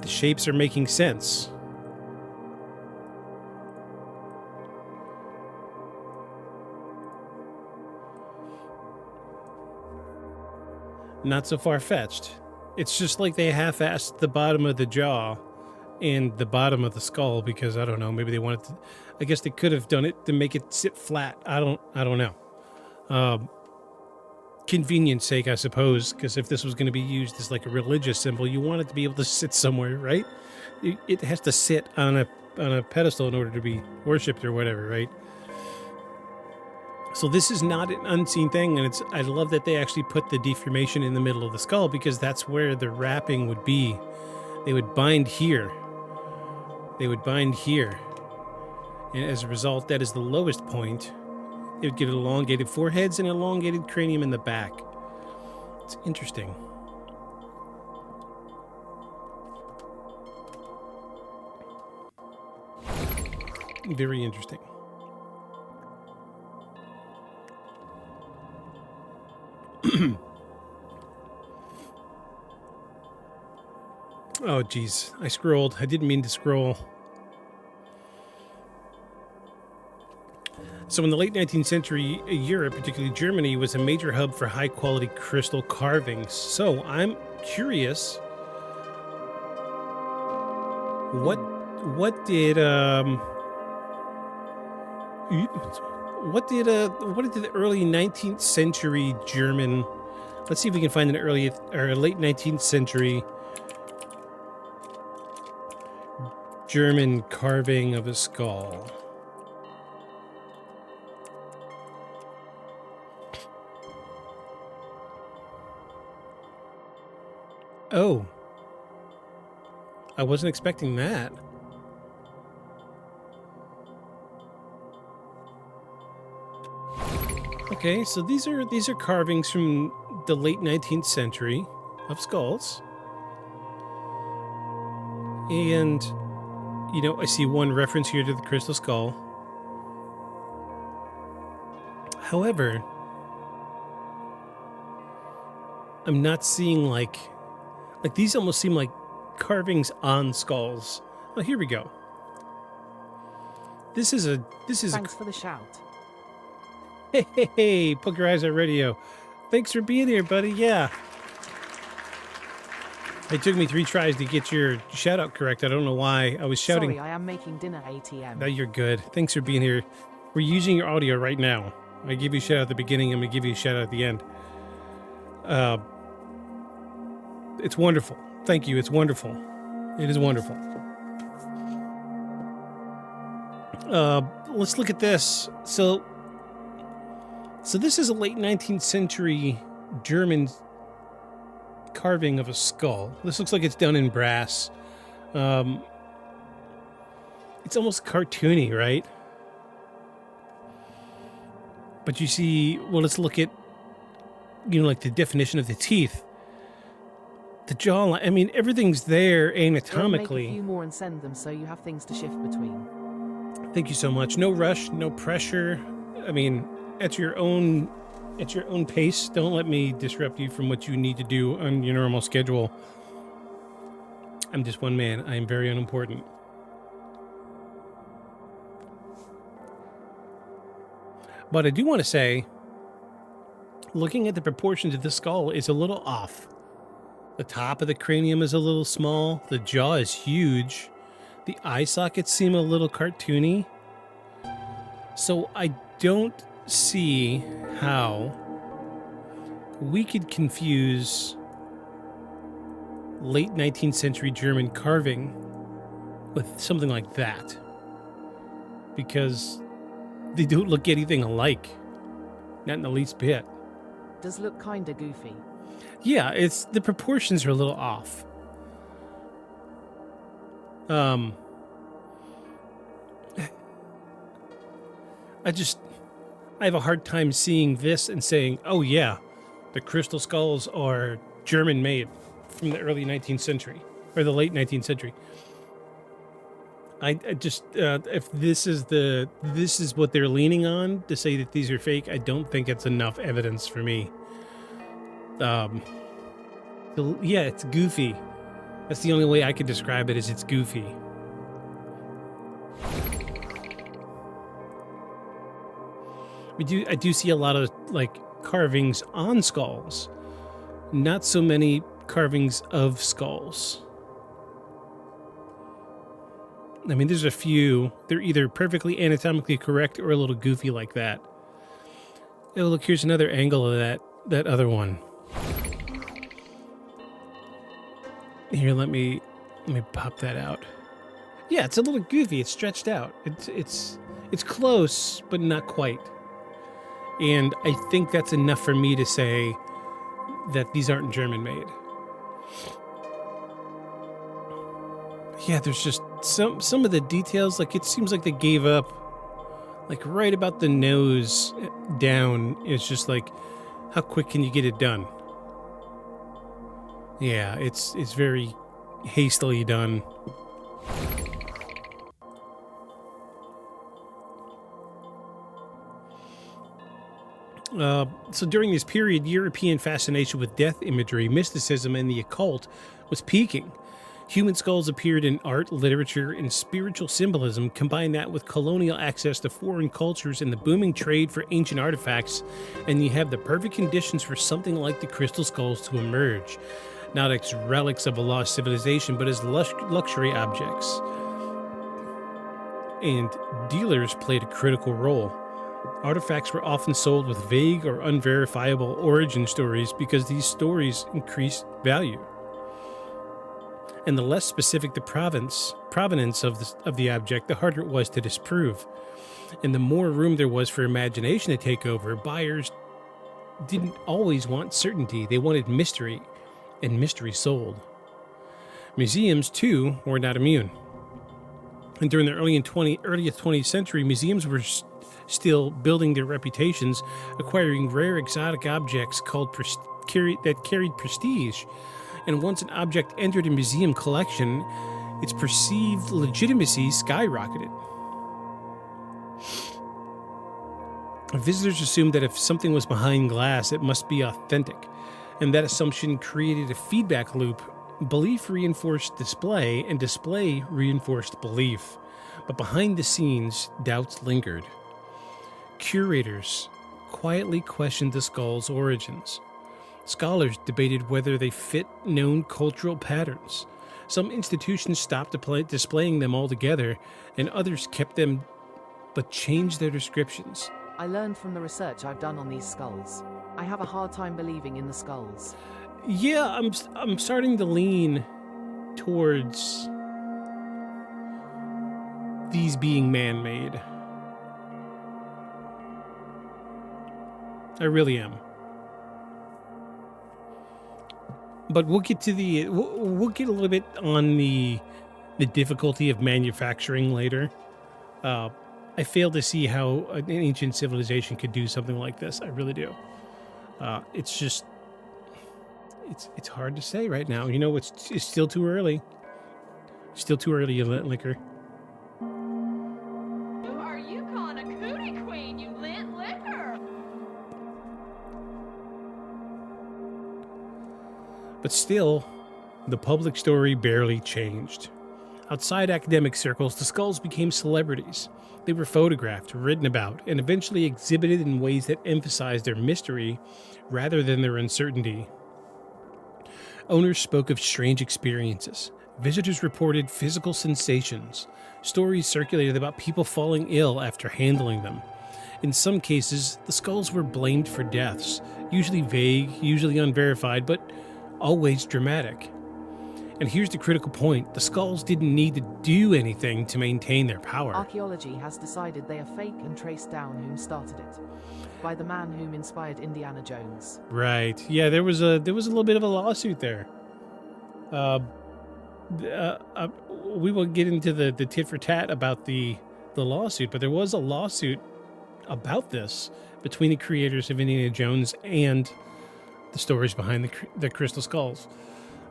the shapes are making sense. Not so far-fetched. It's just like they half-assed the bottom of the jaw and the bottom of the skull because I don't know, maybe they wanted to, I guess they could have done it to make it sit flat. I don't know. Convenience sake, I suppose, because if this was going to be used as like a religious symbol, you want it to be able to sit somewhere, right? It has to sit on a pedestal in order to be worshipped or whatever, right? So this is not an unseen thing, and I love that they actually put the deformation in the middle of the skull because that's where the wrapping would be. They would bind here. They would bind here. And as a result, that is the lowest point. They would get elongated foreheads and elongated cranium in the back. It's interesting. Very interesting. Oh, geez. I scrolled. I didn't mean to scroll. So in the late 19th century, Europe, particularly Germany, was a major hub for high-quality crystal carvings. So I'm curious, what did the early 19th century German? Let's see if we can find an early or late 19th century German carving of a skull. Oh, I wasn't expecting that. Okay, so these are carvings from the late 19th century of skulls. And you know, I see one reference here to the crystal skull. However, I'm not seeing like these almost seem like carvings on skulls. Oh, here we go. This is Thanks for the shout. Hey, Poker Eyes at Radio. Thanks for being here, buddy. Yeah. It took me 3 tries to get your shout out correct. I don't know why I was shouting. Sorry, I am making dinner ATM. No, you're good. Thanks for being here. We're using your audio right now. I give you a shout out at the beginning. I'm going to give you a shout out at the end. It's wonderful. Thank you. It's wonderful. It is wonderful. Let's look at this. So this is a late 19th century German carving of a skull. This looks like it's done in brass. It's almost cartoony, right? But you see, well, let's look at, you know, like the definition of the teeth. The jawline, I mean, everything's there anatomically. Make a few more and send them so you have things to shift between. Thank you so much. No rush, no pressure. I mean, at your own pace. Don't let me disrupt you from what you need to do on your normal schedule. I'm just one man. I am very unimportant. But I do want to say, looking at the proportions of the skull is a little off. The top of the cranium is a little small. The jaw is huge. The eye sockets seem a little cartoony. So I don't see how we could confuse late 19th century German carving with something like that. Because they don't look anything alike. Not in the least bit. Does look kinda goofy. Yeah, it's the proportions are a little off. I have a hard time seeing this and saying, oh yeah, the crystal skulls are German made from the early 19th century or the late 19th century. I just if this is what they're leaning on to say that these are fake, I don't think it's enough evidence for me. Yeah, it's goofy. That's the only way I could describe it, is it's goofy. I do see a lot of like carvings on skulls, not so many carvings of skulls. I mean, there's a few. They're either perfectly anatomically correct or a little goofy like that. Oh, look, here's another angle of that other one. Here, let me pop that out. Yeah, it's a little goofy. It's stretched out. It's close, but not quite. And I think that's enough for me to say that these aren't German made. Yeah, there's just some of the details, like it seems like they gave up like right about the nose down. It's just like, how quick can you get it done? Yeah, it's very hastily done. So during this period, European fascination with death imagery, mysticism, and the occult was peaking. Human skulls appeared in art, literature, and spiritual symbolism. Combine that with colonial access to foreign cultures and the booming trade for ancient artifacts, and you have the perfect conditions for something like the crystal skulls to emerge. Not as relics of a lost civilization, but as luxury objects. And dealers played a critical role. Artifacts were often sold with vague or unverifiable origin stories because these stories increased value. And the less specific the provenance of the object, the harder it was to disprove. And the more room there was for imagination to take over, buyers didn't always want certainty. They wanted mystery, and mystery sold. Museums, too, were not immune. And during the earliest 20th century, museums were still building their reputations, acquiring rare exotic objects that carried prestige. And once an object entered a museum collection, its perceived legitimacy skyrocketed. Visitors assumed that if something was behind glass, it must be authentic, and that assumption created a feedback loop. Belief reinforced display, and display reinforced belief. But behind the scenes, doubts lingered. Curators quietly questioned the skull's origins. Scholars debated whether they fit known cultural patterns. Some institutions stopped displaying them altogether, and others kept them but changed their descriptions. I learned from the research I've done on these skulls. I have a hard time believing in the skulls. Yeah, I'm starting to lean towards these being man-made. I really am. But we'll get to we'll get a little bit on the difficulty of manufacturing later. I fail to see how an ancient civilization could do something like this. I really do. It's just it's hard to say right now. You know, it's still too early. Still too early, you liquor. Who are you calling a cootie queen, you lit liquor? But still, the public story barely changed. Outside academic circles, the skulls became celebrities. They were photographed, written about, and eventually exhibited in ways that emphasized their mystery rather than their uncertainty. Owners spoke of strange experiences. Visitors reported physical sensations. Stories circulated about people falling ill after handling them. In some cases, the skulls were blamed for deaths, usually vague, usually unverified, but always dramatic. And here's the critical point. The skulls didn't need to do anything to maintain their power. Archaeology has decided they are fake and traced down whom started it. By the man whom inspired Indiana Jones. Right. Yeah, there was a little bit of a lawsuit there. We will get into the tit for tat about the lawsuit, but there was a lawsuit about this between the creators of Indiana Jones and the stories behind the crystal skulls.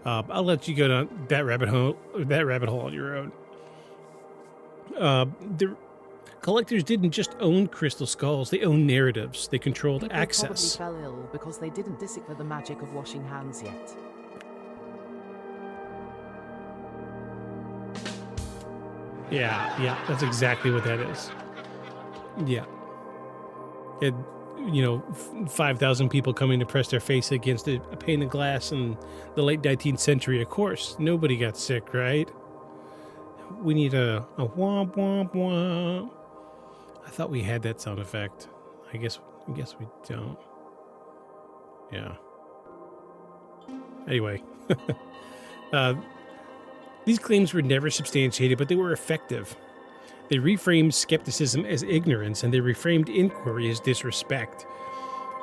I'll let you go down that rabbit hole on your own. The collectors didn't just own crystal skulls; they owned narratives. They controlled People access. probably fell ill because they didn't decipher the magic of washing hands yet. Yeah, that's exactly what that is. Yeah. It, 5,000 people coming to press their face against a pane of glass in the late 19th century. Of course, nobody got sick, right? We need a womp womp womp. I thought we had that sound effect. I guess we don't. Yeah. Anyway, these claims were never substantiated, but they were effective. They reframed skepticism as ignorance, and they reframed inquiry as disrespect.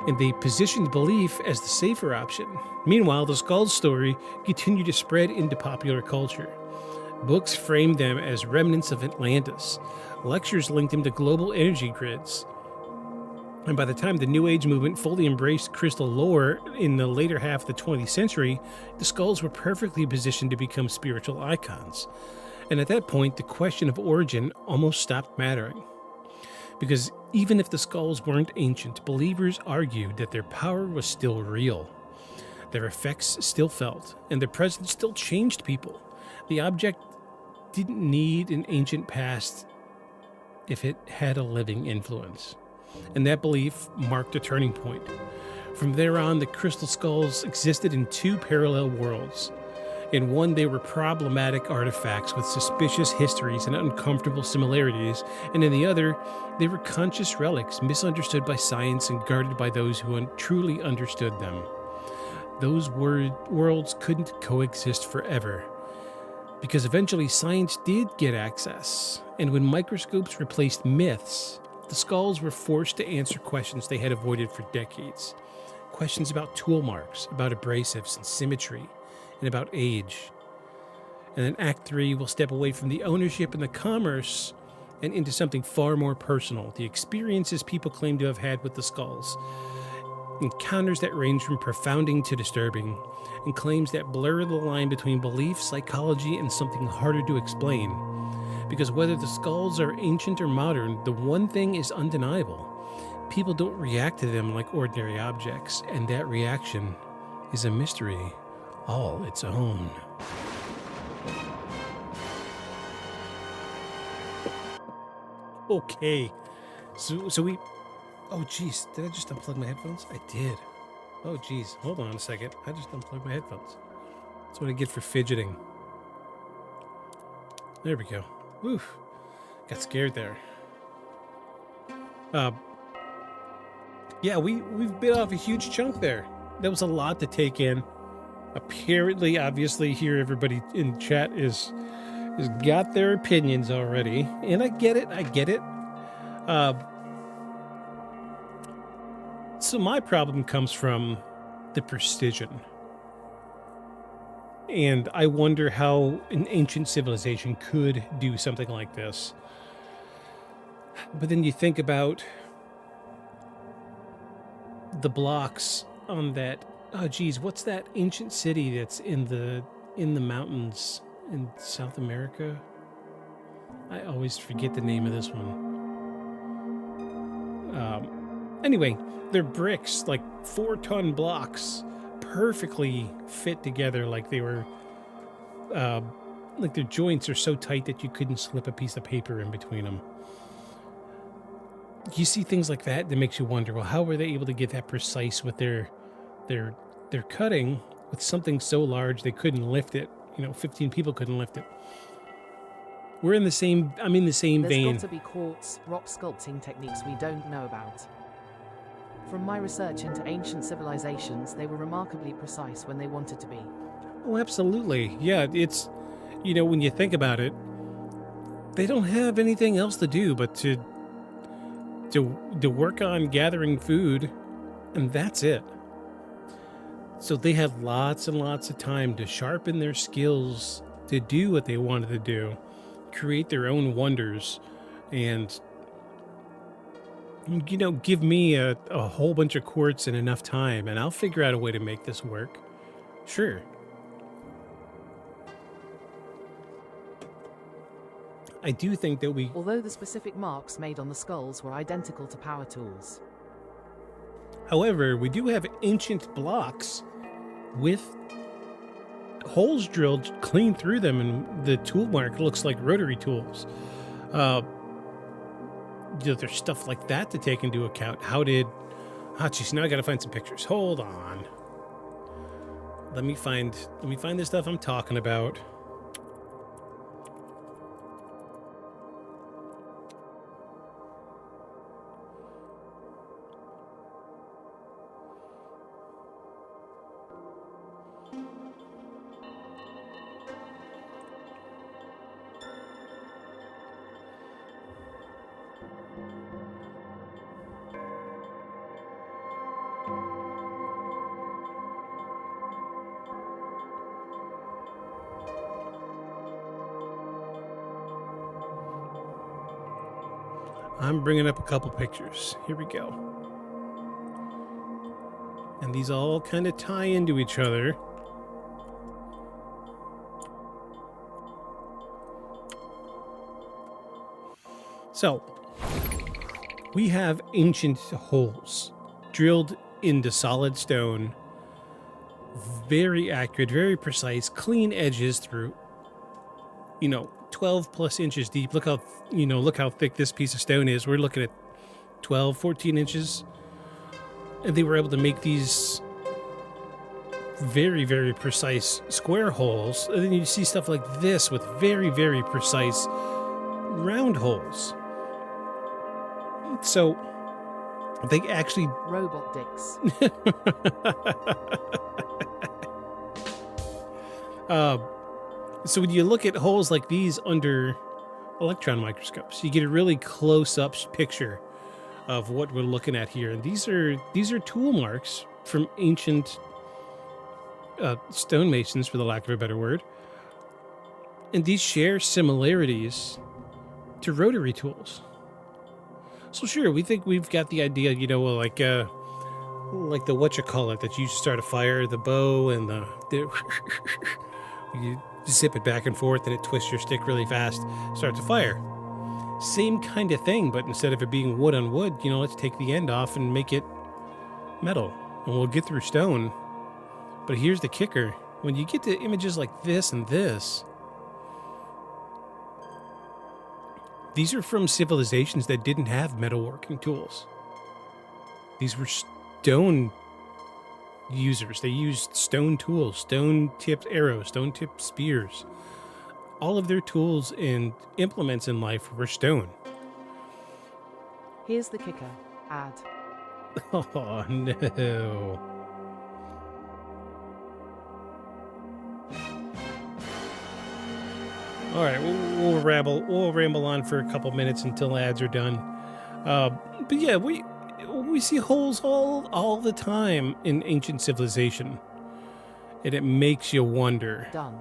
And they positioned belief as the safer option. Meanwhile, the skull story continued to spread into popular culture. Books framed them as remnants of Atlantis. Lectures linked them to global energy grids. And by the time the New Age movement fully embraced crystal lore in the later half of the 20th century, the skulls were perfectly positioned to become spiritual icons. And at that point, the question of origin almost stopped mattering. Because even if the skulls weren't ancient, believers argued that their power was still real. Their effects still felt, and their presence still changed people. The object didn't need an ancient past if it had a living influence. And that belief marked a turning point. From there on, the crystal skulls existed in two parallel worlds. In one, they were problematic artifacts with suspicious histories and uncomfortable similarities, and in the other, they were conscious relics misunderstood by science and guarded by those who truly understood them. Those worlds couldn't coexist forever, because eventually science did get access, and when microscopes replaced myths, the skulls were forced to answer questions they had avoided for decades. Questions about tool marks, about abrasives and symmetry, and about age. And then Act 3 will step away from the ownership and the commerce and into something far more personal, the experiences people claim to have had with the skulls. Encounters that range from profounding to disturbing, and claims that blur the line between belief, psychology, and something harder to explain. Because whether the skulls are ancient or modern, the one thing is undeniable. People don't react to them like ordinary objects, and that reaction is a mystery all its own. Okay, so we... Oh, geez, did I just unplug my headphones? I did. Oh, geez, hold on a second. I just unplugged my headphones. That's what I get for fidgeting. There we go. Oof, got scared there. Yeah, we've bit off a huge chunk there. That was a lot to take in. Apparently, obviously, here everybody in chat is got their opinions already, and I get it. So my problem comes from the precision, and I wonder how an ancient civilization could do something like this. But then you think about the blocks on that. Oh, geez, what's that ancient city that's in the mountains in South America? I always forget the name of this one. Anyway, they're bricks, like 4-ton blocks, perfectly fit together, like they were, like their joints are so tight that you couldn't slip a piece of paper in between them. You see things like that makes you wonder, well, how were they able to get that precise with their cutting with something so large they couldn't lift it? 15 people couldn't lift it. I'm in the same vein. There's got to be quartz rock sculpting techniques we don't know about. From my research into ancient civilizations, they were remarkably precise when they wanted to be. Oh, absolutely. Yeah, it's, when you think about it, they don't have anything else to do but to work on gathering food, and that's it. So they had lots and lots of time to sharpen their skills to do what they wanted to do, create their own wonders, and give me a whole bunch of quartz and enough time, and I'll figure out a way to make this work. Sure. I do think that Although the specific marks made on the skulls were identical to power tools. However, we do have ancient blocks with holes drilled clean through them, and the tool mark looks like rotary tools. There's stuff like that to take into account. Now I gotta find some pictures. Hold on. Let me find the stuff I'm talking about. I'm bringing up a couple pictures. Here we go. And these all kind of tie into each other. So, we have ancient holes drilled into solid stone. Very accurate, very precise, clean edges through 12 plus inches deep. Look how thick this piece of stone is. We're looking at 12, 14 inches. And they were able to make these very, very precise square holes. And then you see stuff like this with very, very precise round holes. So they actually Robot dicks. So when you look at holes like these under electron microscopes, you get a really close-up picture of what we're looking at here. And these are tool marks from ancient stonemasons, for the lack of a better word. And these share similarities to rotary tools. So sure, we think we've got the idea, like the whatchamacallit that you start a fire, the bow and the you zip it back and forth and it twists your stick really fast, starts a fire. Same kind of thing, but instead of it being wood on wood, let's take the end off and make it metal. And we'll get through stone. But here's the kicker. When you get to images like this and this, these are from civilizations that didn't have metalworking tools. These were stone users. They used stone tools, stone-tipped arrows, stone-tipped spears. All of their tools and implements in life were stone. Here's the kicker. Ad. Oh, no. All right, we'll ramble on for a couple minutes until ads are done. But yeah, we see holes all the time in ancient civilization, and it makes you wonder. Done.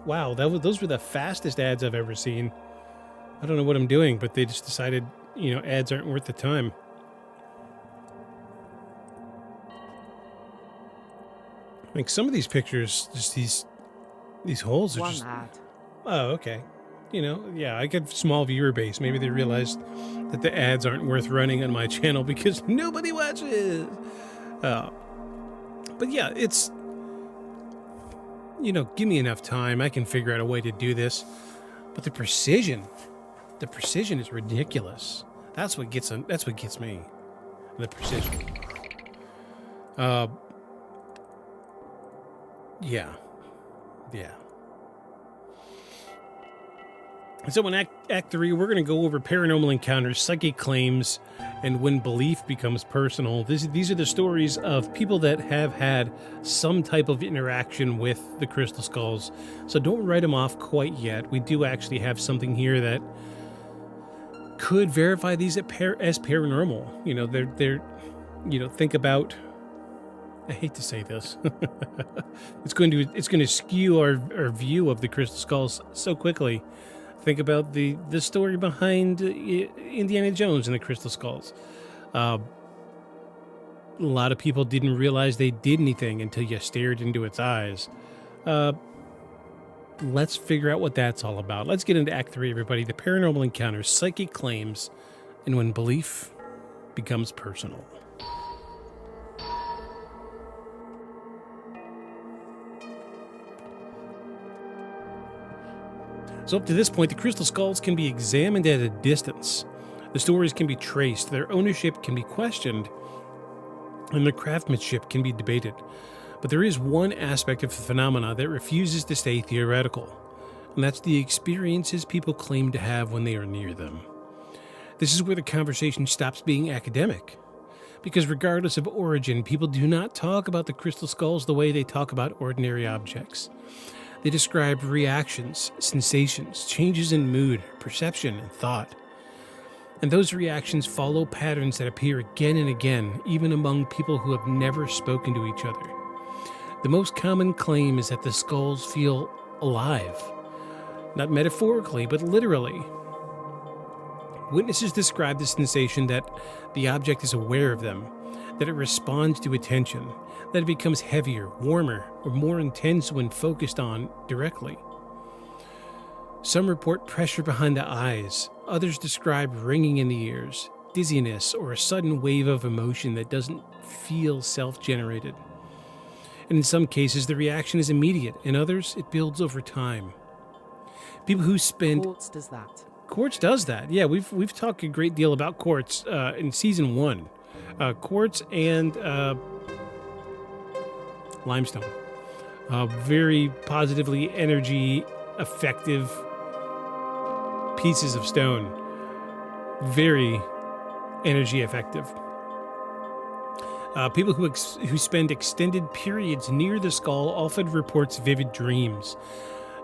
Wow, those were the fastest ads I've ever seen. I don't know what I'm doing, but they just decided, ads aren't worth the time. Like some of these pictures, just these holes are One just. ad. Oh, okay. Yeah, I get small viewer base. Maybe they realized that the ads aren't worth running on my channel because nobody watches. But yeah, it's, give me enough time. I can figure out a way to do this. But the precision is ridiculous. That's what gets me. The precision. Yeah. So in Act 3, we're going to go over paranormal encounters, psychic claims, and when belief becomes personal. These are the stories of people that have had some type of interaction with the crystal skulls. So don't write them off quite yet. We do actually have something here that could verify these as paranormal. They're think about. I hate to say this. It's going to skew our view of the crystal skulls so quickly. Think about the story behind Indiana Jones and the crystal skulls. A lot of people didn't realize they did anything until you stared into its eyes. Let's figure out what that's all about. Let's get into Act 3, everybody. The paranormal encounters, psychic claims, and when belief becomes personal. So up to this point, the crystal skulls can be examined at a distance. The stories can be traced, their ownership can be questioned, and their craftsmanship can be debated. But there is one aspect of the phenomena that refuses to stay theoretical, and that's the experiences people claim to have when they are near them. This is where the conversation stops being academic, because regardless of origin, people do not talk about the crystal skulls the way they talk about ordinary objects. They describe reactions, sensations, changes in mood, perception, and thought. And those reactions follow patterns that appear again and again, even among people who have never spoken to each other. The most common claim is that the skulls feel alive. Not metaphorically, but literally. Witnesses describe the sensation that the object is aware of them, that it responds to attention, that it becomes heavier, warmer, or more intense when focused on directly. Some report pressure behind the eyes. Others describe ringing in the ears, dizziness, or a sudden wave of emotion that doesn't feel self-generated. And in some cases, the reaction is immediate. In others, it builds over time. People who spend Quartz does that. quartz does that. Yeah, we've talked a great deal about quartz in season 1. Quartz and limestone. Very positively energy effective pieces of stone. Very energy effective. People who spend extended periods near the skull often reports vivid dreams.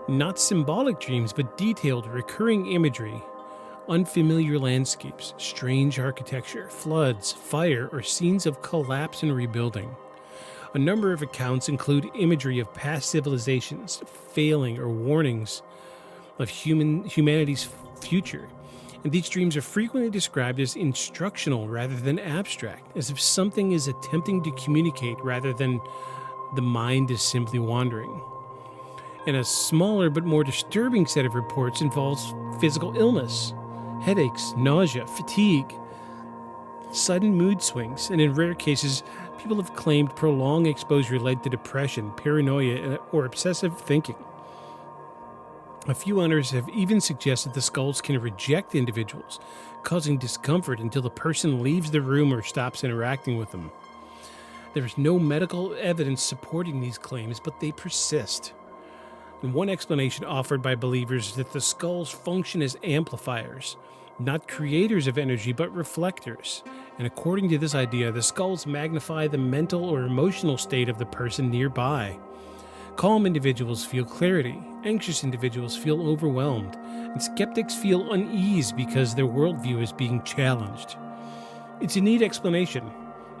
Not symbolic dreams, but detailed, recurring imagery. Unfamiliar landscapes, strange architecture, floods, fire, or scenes of collapse and rebuilding. A number of accounts include imagery of past civilizations failing or warnings of humanity's future. And these dreams are frequently described as instructional rather than abstract, as if something is attempting to communicate rather than the mind is simply wandering. And a smaller but more disturbing set of reports involves physical illness, headaches, nausea, fatigue, sudden mood swings, and in rare cases, people have claimed prolonged exposure led to depression, paranoia, or obsessive thinking. A few hunters have even suggested the skulls can reject individuals, causing discomfort until the person leaves the room or stops interacting with them. There is no medical evidence supporting these claims, but they persist. And one explanation offered by believers is that the skulls function as amplifiers, not creators of energy, but reflectors. And according to this idea, the skulls magnify the mental or emotional state of the person nearby. Calm individuals feel clarity, anxious individuals feel overwhelmed, and skeptics feel unease because their worldview is being challenged. It's a neat explanation,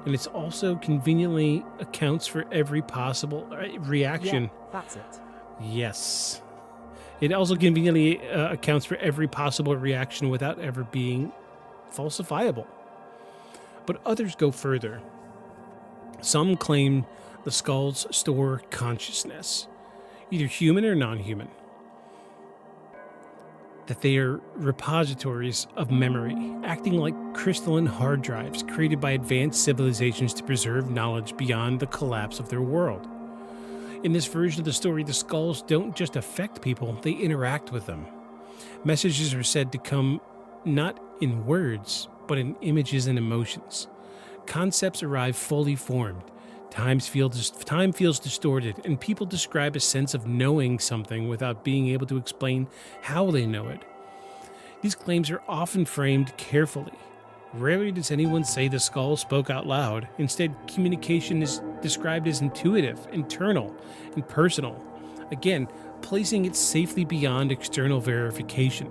and it also conveniently accounts for every possible reaction. Yeah, that's it. Yes. It also conveniently accounts for every possible reaction without ever being falsifiable. But others go further. Some claim the skulls store consciousness, either human or non-human. That they are repositories of memory, acting like crystalline hard drives created by advanced civilizations to preserve knowledge beyond the collapse of their world. In this version of the story, the skulls don't just affect people, they interact with them. Messages are said to come not in words, but in images and emotions. Concepts arrive fully formed. Time feels distorted, and people describe a sense of knowing something without being able to explain how they know it. These claims are often framed carefully. Rarely does anyone say the skull spoke out loud. Instead, communication is described as intuitive, internal, and personal. Again, placing it safely beyond external verification.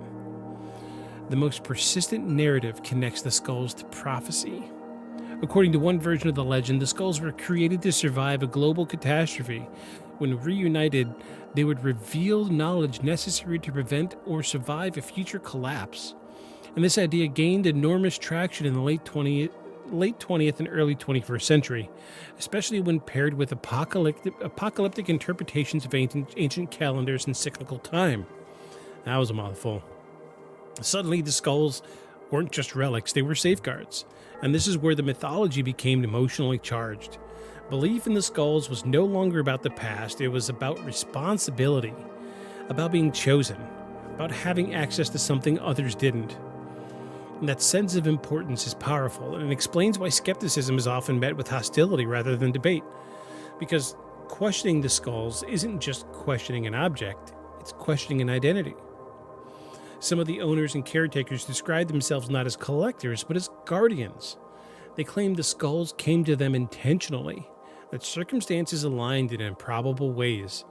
The most persistent narrative connects the skulls to prophecy. According to one version of the legend, the skulls were created to survive a global catastrophe. When reunited, they would reveal knowledge necessary to prevent or survive a future collapse. And this idea gained enormous traction in the late 20th and early 21st century, especially when paired with apocalyptic interpretations of ancient calendars and cyclical time. That was a mouthful. Suddenly, the skulls weren't just relics, they were safeguards. And this is where the mythology became emotionally charged. Belief in the skulls was no longer about the past, it was about responsibility, about being chosen, about having access to something others didn't. And that sense of importance is powerful, and it explains why skepticism is often met with hostility rather than debate. Because questioning the skulls isn't just questioning an object, it's questioning an identity. Some of the owners and caretakers describe themselves not as collectors, but as guardians. They claim the skulls came to them intentionally, that circumstances aligned in improbable ways,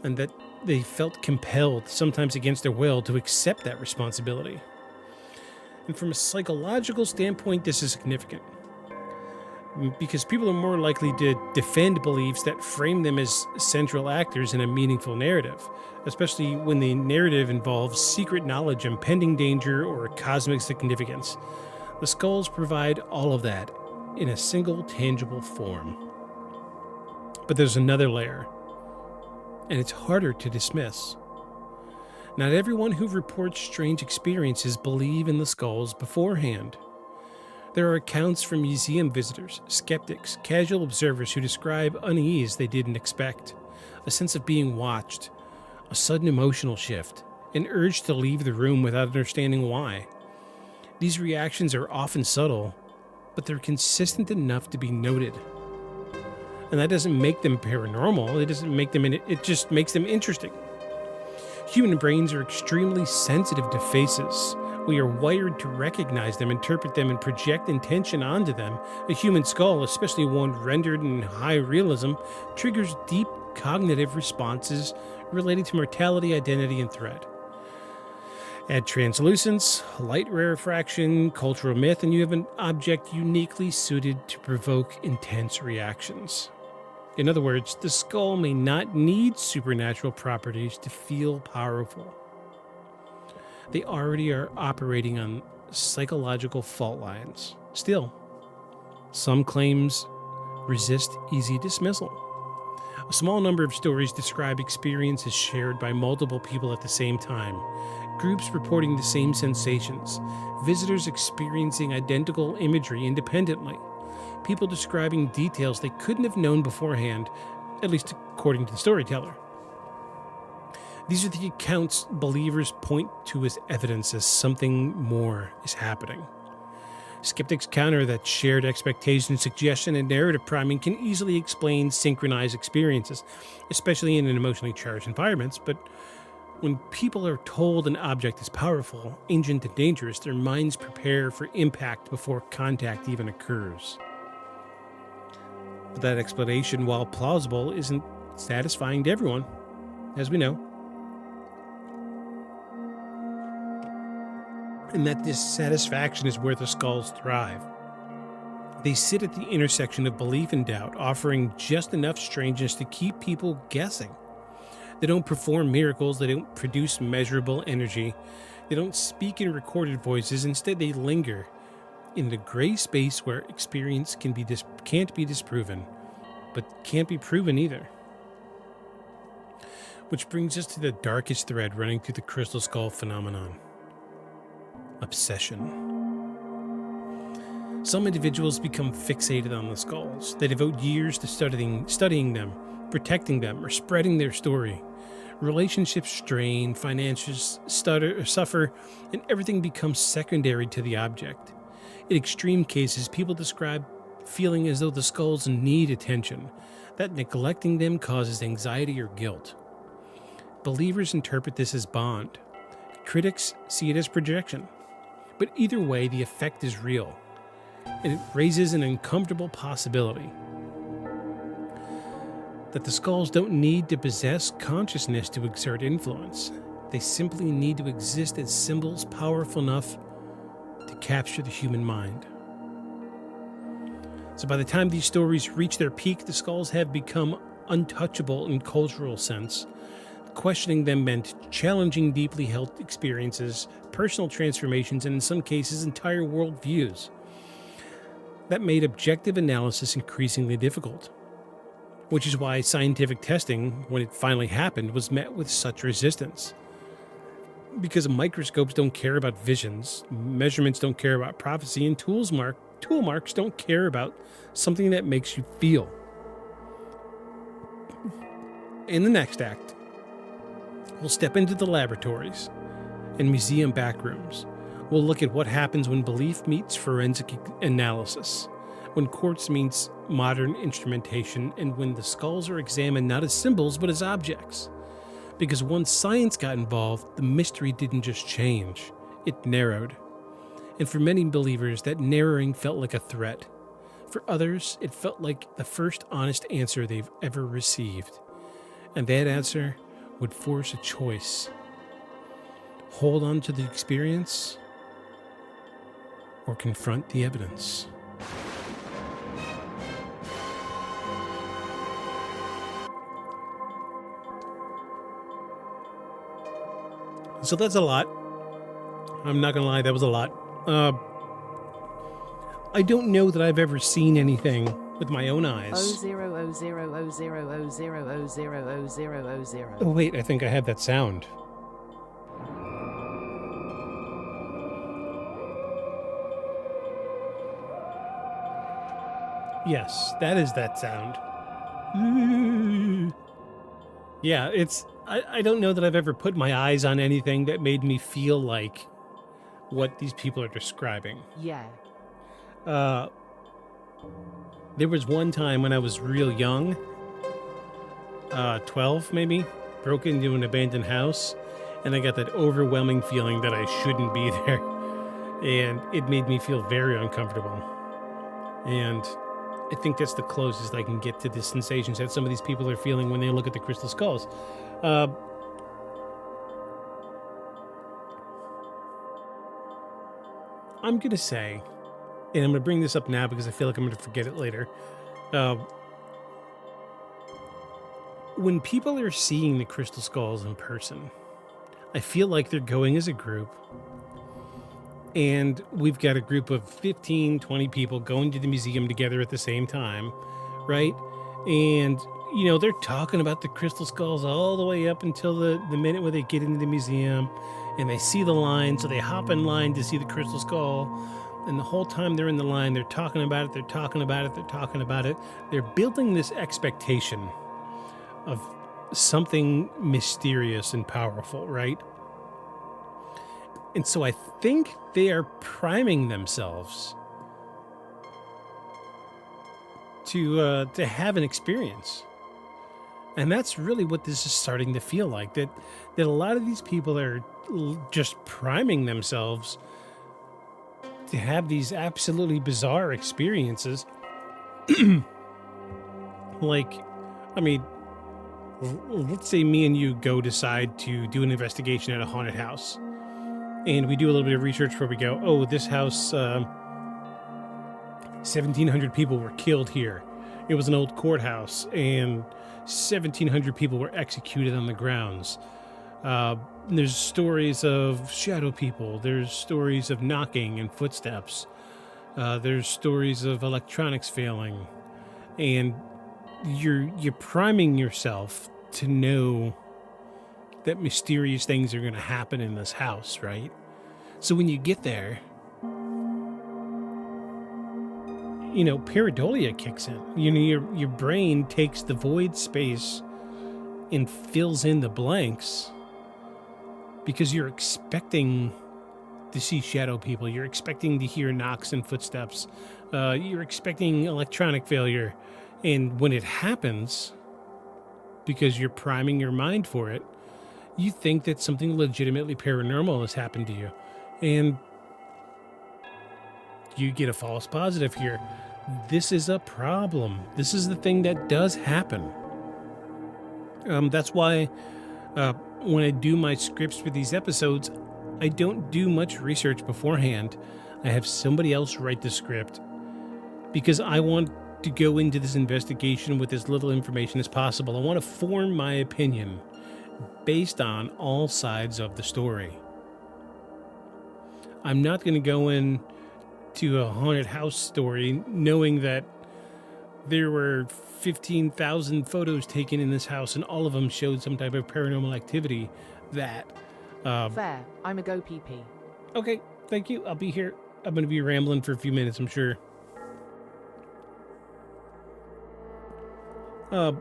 and that they felt compelled, sometimes against their will, to accept that responsibility. And from a psychological standpoint, this is significant, because people are more likely to defend beliefs that frame them as central actors in a meaningful narrative, especially when the narrative involves secret knowledge, impending danger, or cosmic significance. The skulls provide all of that in a single tangible form. But there's another layer, and it's harder to dismiss. Not everyone who reports strange experiences believe in the skulls beforehand. There are accounts from museum visitors, skeptics, casual observers who describe unease they didn't expect, a sense of being watched, a sudden emotional shift, an urge to leave the room without understanding why. These reactions are often subtle, but they're consistent enough to be noted. And that doesn't make them paranormal, it doesn't make them, it just makes them interesting. Human brains are extremely sensitive to faces. We are wired to recognize them, interpret them, and project intention onto them. A human skull, especially one rendered in high realism, triggers deep cognitive responses related to mortality, identity, and threat. Add translucence, light rarefaction, cultural myth, and you have an object uniquely suited to provoke intense reactions. In other words, the skull may not need supernatural properties to feel powerful. They already are operating on psychological fault lines. Still, some claims resist easy dismissal. A small number of stories describe experiences shared by multiple people at the same time, groups reporting the same sensations, visitors experiencing identical imagery independently, people describing details they couldn't have known beforehand, at least according to the storyteller. These are the accounts believers point to as evidence as something more is happening. Skeptics counter that shared expectation, suggestion, and narrative priming can easily explain synchronized experiences, especially in emotionally charged environments, but when people are told an object is powerful, ancient, and dangerous, their minds prepare for impact before contact even occurs. But that explanation, while plausible, isn't satisfying to everyone, as we know. And that dissatisfaction is where the skulls thrive. They sit at the intersection of belief and doubt, offering just enough strangeness to keep people guessing. They don't perform miracles, they don't produce measurable energy, they don't speak in recorded voices, instead they linger in the gray space where experience can't be disproven, but can't be proven either. Which brings us to the darkest thread running through the crystal skull phenomenon. Obsession. Some individuals become fixated on the skulls. They devote years to studying them, protecting them, or spreading their story. Relationships strain, finances suffer, and everything becomes secondary to the object. In extreme cases, people describe feeling as though the skulls need attention, that neglecting them causes anxiety or guilt. Believers interpret this as bond. Critics see it as projection. But either way, the effect is real, and it raises an uncomfortable possibility that the skulls don't need to possess consciousness to exert influence. They simply need to exist as symbols powerful enough to capture the human mind. So by the time these stories reach their peak, the skulls have become untouchable in cultural sense. Questioning them meant challenging deeply held experiences, personal transformations, and in some cases, entire worldviews. That made objective analysis increasingly difficult, which is why scientific testing, when it finally happened, was met with such resistance. Because microscopes don't care about visions, measurements don't care about prophecy, and tool marks don't care about something that makes you feel. In the next act, we'll step into the laboratories and museum backrooms. We'll look at what happens when belief meets forensic analysis, when quartz meets modern instrumentation, and when the skulls are examined not as symbols but as objects. Because once science got involved, the mystery didn't just change, it narrowed. And for many believers, that narrowing felt like a threat. For others, it felt like the first honest answer they've ever received. And that answer would force a choice. Hold on to the experience or confront the evidence. So that's a lot. I'm not gonna lie, that was a lot. I don't know that I've ever seen anything with my own eyes. 000000000000000. Oh wait, I think I have that sound. Yes, that is that sound. Yeah, it's I don't know that I've ever put my eyes on anything that made me feel like what these people are describing. Yeah. Uh, there was one time when I was real young, 12 maybe, broke into an abandoned house, and I got that overwhelming feeling that I shouldn't be there. And it made me feel very uncomfortable. And I think that's the closest I can get to the sensations that some of these people are feeling when they look at the crystal skulls. I'm going to say, and I'm going to bring this up now because I feel like I'm going to forget it later. When people are seeing the crystal skulls in person, I feel like they're going as a group. And we've got a group of 15, 20 people going to the museum together at the same time, right? And, you know, they're talking about the crystal skulls all the way up until the minute where they get into the museum and they see the line. So they hop in line to see the crystal skull. And the whole time they're in the line, they're talking about it, they're talking about it, they're talking about it. They're building this expectation of something mysterious and powerful, right? And so I think they are priming themselves to have an experience. And that's really what this is starting to feel like, that a lot of these people are just priming themselves to have these absolutely bizarre experiences. Like, I mean, let's say me and you decide to do an investigation at a haunted house. And we do a little bit of research where we go, oh, this house, 1,700 people were killed here. It was an old courthouse, and 1,700 people were executed on the grounds. There's stories of shadow people. There's stories of knocking and footsteps. There's stories of electronics failing. And you're priming yourself to know that mysterious things are going to happen in this house, right? So when you get there, you know, pareidolia kicks in. You know, your brain takes the void space and fills in the blanks because you're expecting to see shadow people. You're expecting to hear knocks and footsteps. You're expecting electronic failure. And when it happens, because you're priming your mind for it, you think that something legitimately paranormal has happened to you. And you get a false positive here. This is a problem. This is the thing that does happen. That's why when I do my scripts for these episodes, I don't do much research beforehand. I have somebody else write the script because I want to go into this investigation with as little information as possible. I want to form my opinion based on all sides of the story. I'm not going to go in to a haunted house story knowing that there were 15,000 photos taken in this house and all of them showed some type of paranormal activity. Fair. I'm a go PP. Okay, thank you. I'll be here. I'm going to be rambling for a few minutes, I'm sure. I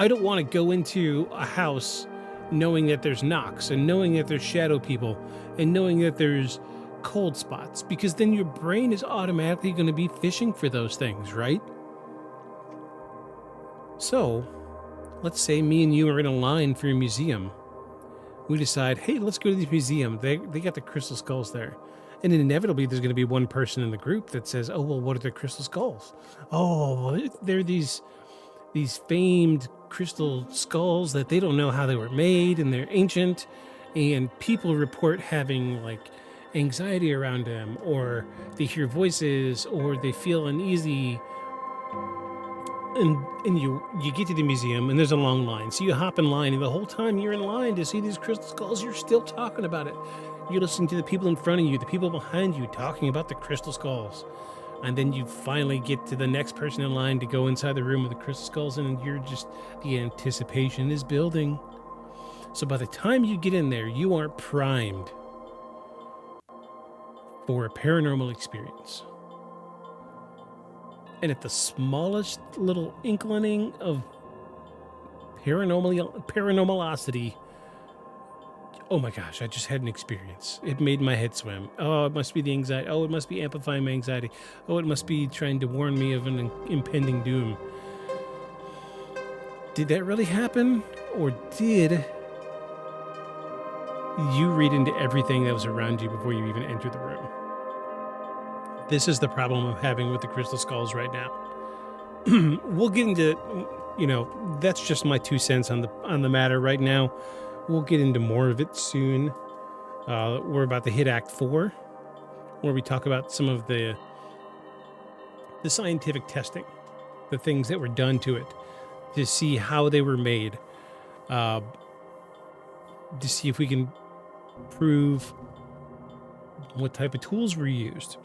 don't want to go into a house knowing that there's knocks and knowing that there's shadow people and knowing that there's cold spots, because then your brain is automatically going to be fishing for those things, right? So, let's say me and you are in a line for a museum. We decide, hey, let's go to this museum. They got the crystal skulls there. And inevitably, there's going to be one person in the group that says, oh, well, what are the crystal skulls? Oh, they're these famed crystal skulls that they don't know how they were made, and they're ancient, and people report having like anxiety around them, or they hear voices, or they feel uneasy. And you get to the museum and there's a long line. So you hop in line, and the whole time you're in line to see these crystal skulls, you're still talking about it. You're listening to the people in front of you, the people behind you talking about the crystal skulls. And then you finally get to the next person in line to go inside the room with the crystal skulls, and you're just, the anticipation is building. So by the time you get in there, you are primed for a paranormal experience. And at the smallest little inkling of paranormalosity. Oh my gosh, I just had an experience. It made my head swim. Oh, it must be the anxiety. Oh, it must be amplifying my anxiety. Oh, it must be trying to warn me of an impending doom. Did that really happen? Or did you read into everything that was around you before you even entered the room? This is the problem I'm having with the crystal skulls right now. We'll get into, that's just my 2 cents on the matter right now. We'll get into more of it soon. We're about to hit Act 4, where we talk about some of the scientific testing, the things that were done to it, to see how they were made, to see if we can prove what type of tools were used.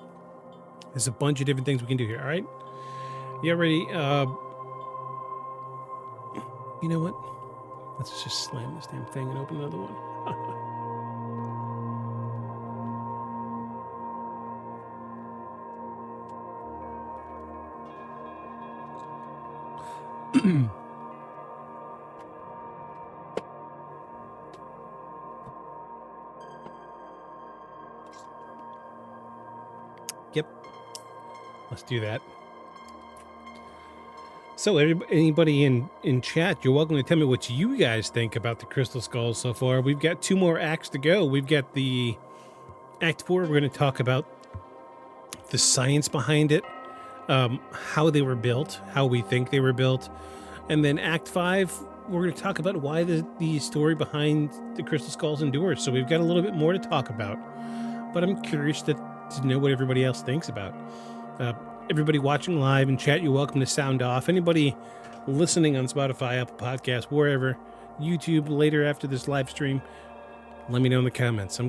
There's a bunch of different things we can do here, all right? You ready? You know what? Let's just slam this damn thing and open another one. Yep. Let's do that. So anybody in chat, you're welcome to tell me what you guys think about the crystal skulls so far. We've got 2 more acts to go. We've got the Act 4. We're going to talk about the science behind it, how they were built, how we think they were built. And then Act 5, we're going to talk about why the story behind the crystal skulls endures. So we've got a little bit more to talk about. But I'm curious to know what everybody else thinks about. Everybody watching live in chat, you're welcome to sound off. Anybody listening on Spotify, Apple Podcasts, wherever, YouTube, later after this live stream, let me know in the comments. I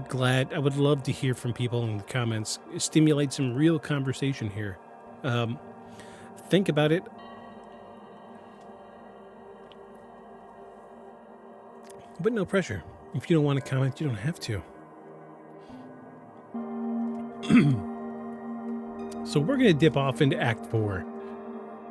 would love to hear from people in the comments. Stimulate some real conversation here. Think about it. But no pressure. If you don't want to comment, you don't have to. So we're going to dip off into Act 4.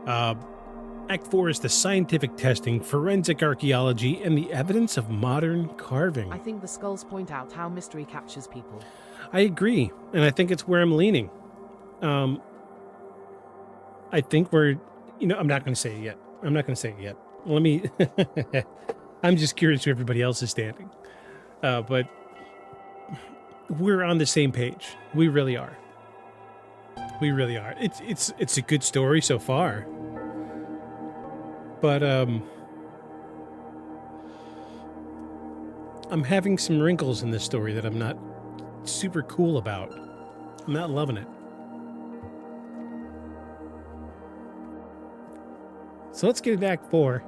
Act 4 is the scientific testing, forensic archaeology, and the evidence of modern carving. I think the skulls point out how mystery captures people. I agree, and I think it's where I'm leaning. I think we're, I'm not going to say it yet. Let me, I'm just curious where everybody else is standing. But we're on the same page. We really are. We really are. It's a good story so far. But I'm having some wrinkles in this story that I'm not super cool about. I'm not loving it. So let's get into Act 4.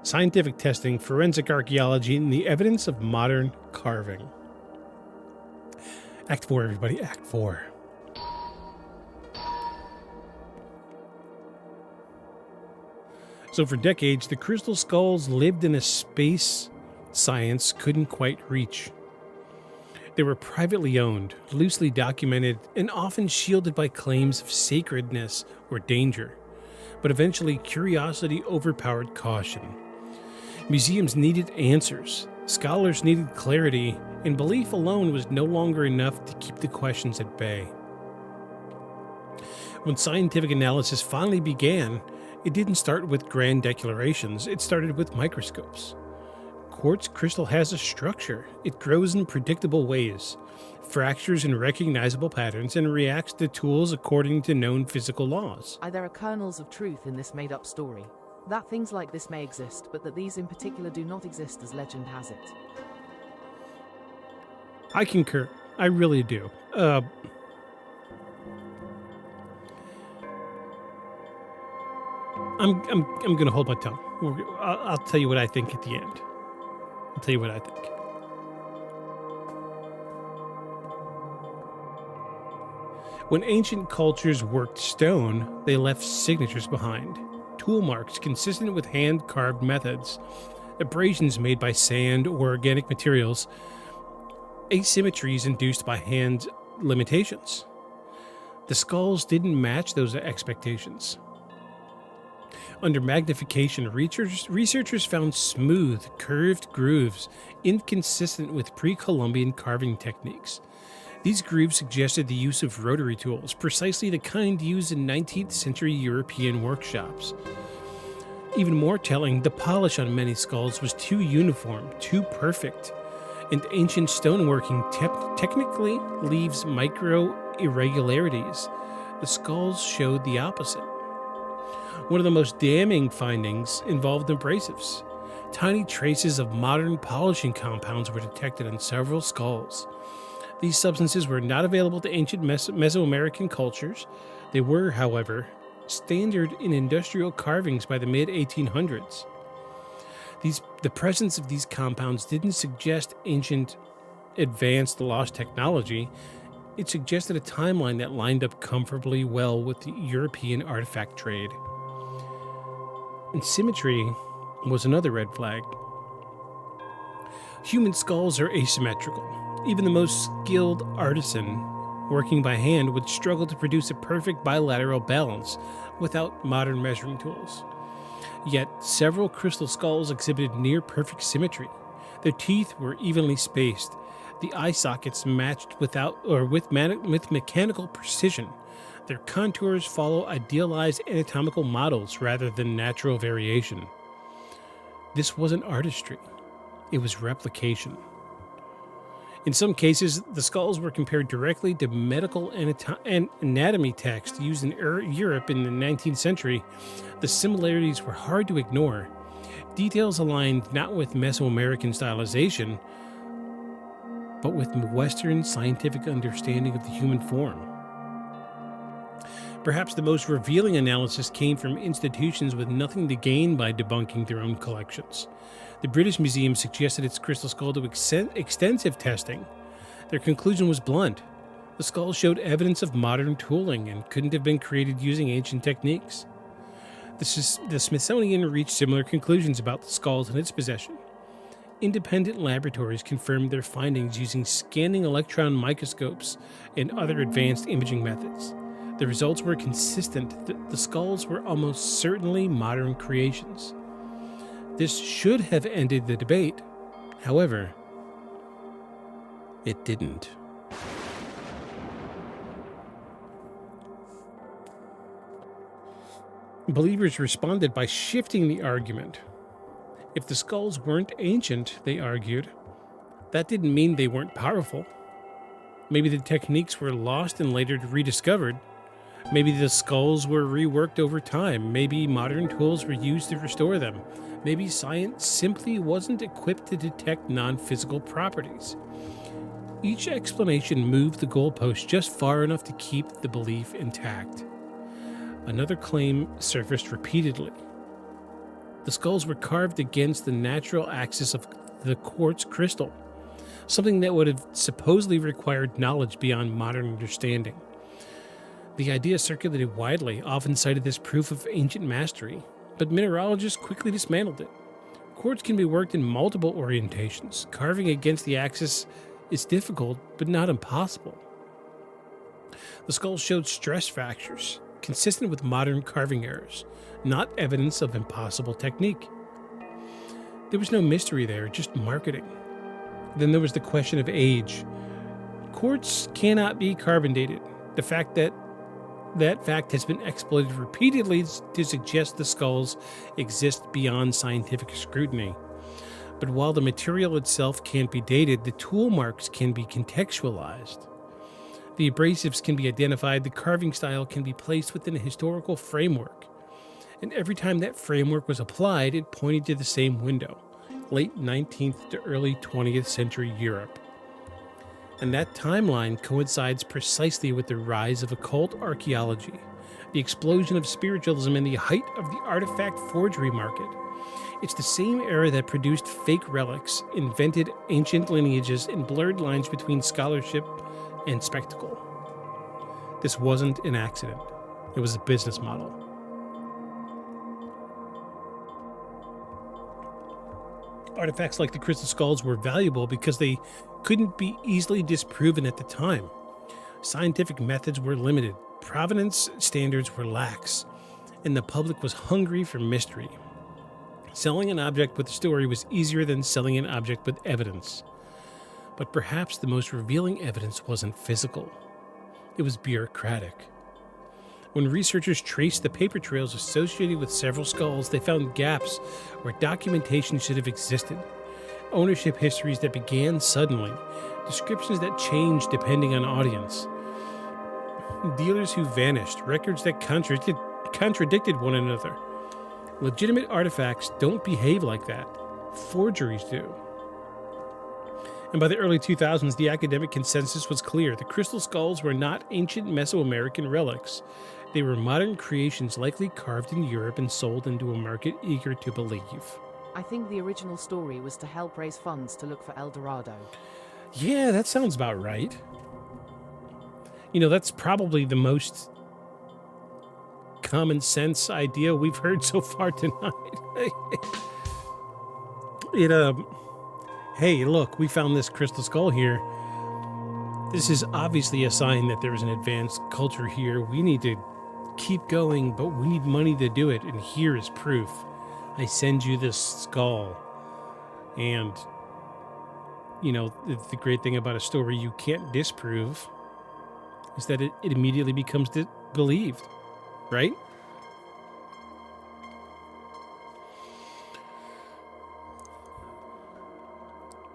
Scientific testing, forensic archaeology, and the evidence of modern carving. Act 4, everybody. Act 4. So for decades, the crystal skulls lived in a space science couldn't quite reach. They were privately owned, loosely documented, and often shielded by claims of sacredness or danger. But eventually, curiosity overpowered caution. Museums needed answers, scholars needed clarity, and belief alone was no longer enough to keep the questions at bay. When scientific analysis finally began, it didn't start with grand declarations, it started with microscopes. Quartz crystal has a structure. It grows in predictable ways, fractures in recognizable patterns, and reacts to tools according to known physical laws. There are kernels of truth in this made-up story. That things like this may exist, but that these in particular do not exist as legend has it. I concur. I really do. I'm going to hold my tongue. I'll tell you what I think at the end. I'll tell you what I think. When ancient cultures worked stone, they left signatures behind. Tool marks consistent with hand-carved methods, abrasions made by sand or organic materials, asymmetries induced by hand limitations. The skulls didn't match those expectations. Under magnification, researchers found smooth, curved grooves inconsistent with pre-Columbian carving techniques. These grooves suggested the use of rotary tools, precisely the kind used in 19th century European workshops. Even more telling, the polish on many skulls was too uniform, too perfect, and ancient stoneworking technically leaves micro irregularities. The skulls showed the opposite. One of the most damning findings involved abrasives. Tiny traces of modern polishing compounds were detected on several skulls. These substances were not available to ancient Mesoamerican cultures. They were, however, standard in industrial carvings by the mid-1800s. The presence of these compounds didn't suggest ancient advanced lost technology. It suggested a timeline that lined up comfortably well with the European artifact trade. And symmetry was another red flag. Human skulls are asymmetrical. Even the most skilled artisan working by hand would struggle to produce a perfect bilateral balance without modern measuring tools. Yet, several crystal skulls exhibited near-perfect symmetry. Their teeth were evenly spaced. The eye sockets matched with mechanical precision. Their contours follow idealized anatomical models rather than natural variation. This wasn't artistry. It was replication. In some cases, the skulls were compared directly to medical anatomy text used in Europe in the 19th century. The similarities were hard to ignore. Details aligned not with Mesoamerican stylization, but with Western scientific understanding of the human form. Perhaps the most revealing analysis came from institutions with nothing to gain by debunking their own collections. The British Museum suggested its crystal skull to extensive testing. Their conclusion was blunt. The skull showed evidence of modern tooling and couldn't have been created using ancient techniques. The Smithsonian reached similar conclusions about the skulls in its possession. Independent laboratories confirmed their findings using scanning electron microscopes and other advanced imaging methods. The results were consistent that the skulls were almost certainly modern creations. This should have ended the debate. However, it didn't. Believers responded by shifting the argument. If the skulls weren't ancient, they argued, that didn't mean they weren't powerful. Maybe the techniques were lost and later rediscovered. Maybe the skulls were reworked over time. Maybe modern tools were used to restore them. Maybe science simply wasn't equipped to detect non-physical properties. Each explanation moved the goalpost just far enough to keep the belief intact. Another claim surfaced repeatedly. The skulls were carved against the natural axis of the quartz crystal, something that would have supposedly required knowledge beyond modern understanding. The idea circulated widely, often cited as proof of ancient mastery, but mineralogists quickly dismantled it. Quartz can be worked in multiple orientations. Carving against the axis is difficult, but not impossible. The skulls showed stress fractures, consistent with modern carving errors, not evidence of impossible technique. There was no mystery there, just marketing. Then there was the question of age. Quartz cannot be carbon dated. The fact that fact has been exploited repeatedly to suggest the skulls exist beyond scientific scrutiny. But while the material itself can't be dated, the tool marks can be contextualized. The abrasives can be identified, the carving style can be placed within a historical framework. And every time that framework was applied, it pointed to the same window, late 19th to early 20th century Europe. And that timeline coincides precisely with the rise of occult archaeology, the explosion of spiritualism, and the height of the artifact forgery market. It's the same era that produced fake relics, invented ancient lineages, and blurred lines between scholarship and spectacle. This wasn't an accident. It was a business model. Artifacts like the crystal skulls were valuable because they couldn't be easily disproven at the time. Scientific methods were limited. Provenance standards were lax. and the public was hungry for mystery. Selling an object with a story was easier than selling an object with evidence. But perhaps the most revealing evidence wasn't physical. It was bureaucratic. When researchers traced the paper trails associated with several skulls, they found gaps where documentation should have existed. Ownership histories that began suddenly, descriptions that changed depending on audience, dealers who vanished, records that contradicted one another. Legitimate artifacts don't behave like that. Forgeries do. And by the early 2000s, the academic consensus was clear. The crystal skulls were not ancient Mesoamerican relics. They were modern creations likely carved in Europe and sold into a market eager to believe. I think the original story was to help raise funds to look for El Dorado. Yeah, that sounds about right. You know, that's probably the most common sense idea we've heard so far tonight. Hey, look, we found this crystal skull here. This is obviously a sign that there is an advanced culture here. We need to keep going, but we need money to do it, and here is proof. I send you this skull. And, you know, the great thing about a story you can't disprove is that it immediately becomes believed, right?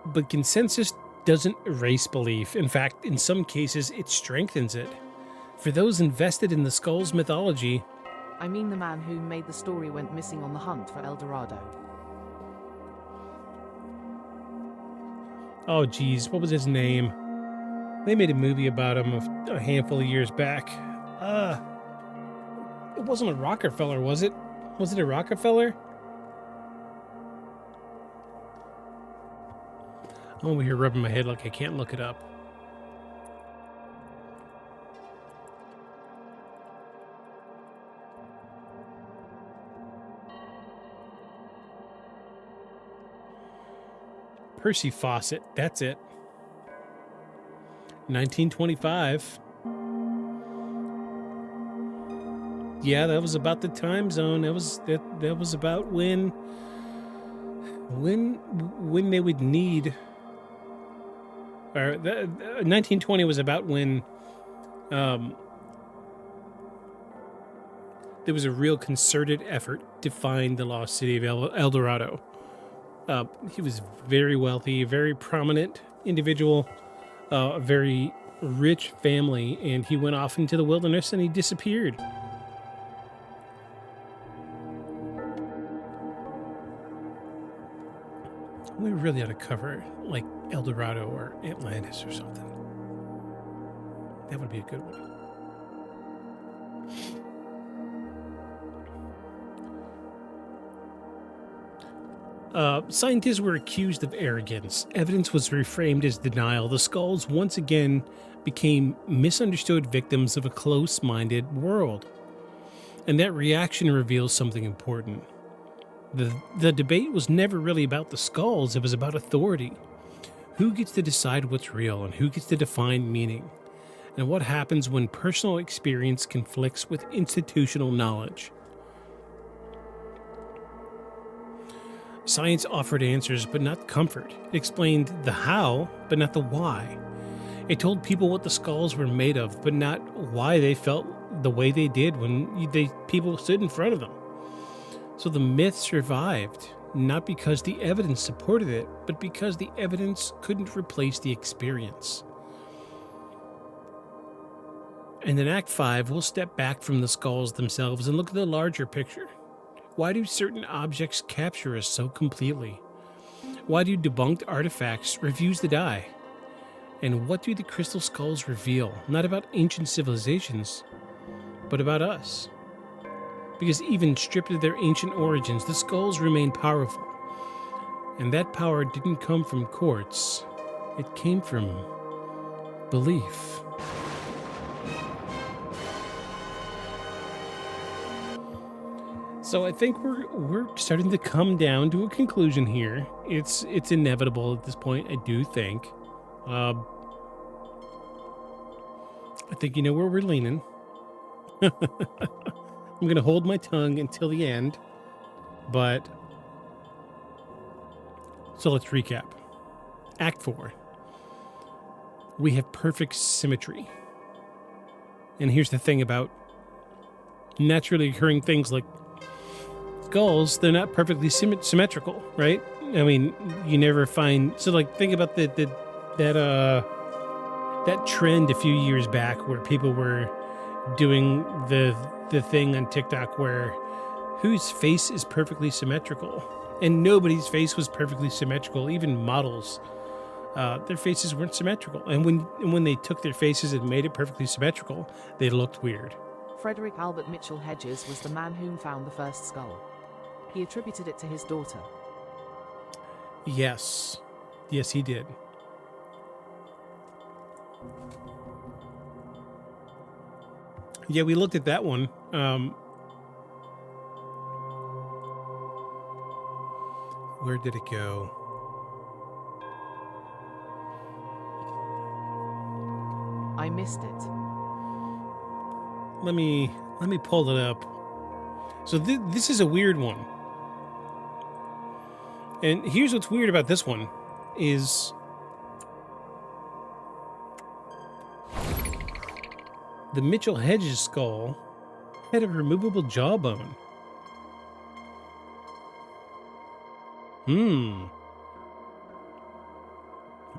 But consensus doesn't erase belief. In fact, in some cases, it strengthens it. For those invested in the skull's mythology, I mean the man who made the story went missing on the hunt for El Dorado. oh geez, what was his name? They made a movie about him a handful of years back. It wasn't a Rockefeller, was it? Was it a Rockefeller? I'm over here rubbing my head like I can't look it up. Percy Fawcett, that's it. 1925. Yeah, that was about the time zone. That was about when they would need. Or 1920 was about when there was a real concerted effort to find the lost city of El Dorado. He was very wealthy, very prominent individual, a very rich family, and he went off into the wilderness and he disappeared. We really ought to cover like El Dorado or Atlantis or something. That would be a good one. Scientists were accused of arrogance. Evidence was reframed as denial. The skulls once again became misunderstood victims of a close-minded world. And that reaction reveals something important. The debate was never really about the skulls, it was about authority. Who gets to decide what's real and who gets to define meaning? And what happens when personal experience conflicts with institutional knowledge? Science offered answers, but not comfort. It explained the how, but not the why. It told people what the skulls were made of, but not why they felt the way they did when people stood in front of them. So the myth survived, not because the evidence supported it, but because the evidence couldn't replace the experience. And in Act 5, we'll step back from the skulls themselves and look at the larger picture. Why do certain objects capture us so completely? Why do debunked artifacts refuse to die? And what do the crystal skulls reveal? Not about ancient civilizations, but about us. Because even stripped of their ancient origins, the skulls remain powerful. And that power didn't come from courts. It came from belief. So I think we're starting to come down to a conclusion here. It's inevitable at this point, I do think. I think you know where we're leaning. I'm going to hold my tongue until the end, but... So let's recap. Act 4. We have perfect symmetry. And here's the thing about naturally occurring things like skulls, they're not perfectly symmetrical, right? I mean, you never find... So, like, think about that trend a few years back where people were doing the thing on TikTok where whose face is perfectly symmetrical, and nobody's face was perfectly symmetrical. Even models, their faces weren't symmetrical, and when they took their faces and made it perfectly symmetrical, they looked weird. Frederick Albert Mitchell Hedges was the man whom found the first skull. He attributed it to his daughter. Yes, he did. Yeah, we looked at that one. Where did it go? I missed it. Let me pull it up. So this is a weird one. And here's what's weird about this one is the Mitchell Hedges skull had a removable jawbone.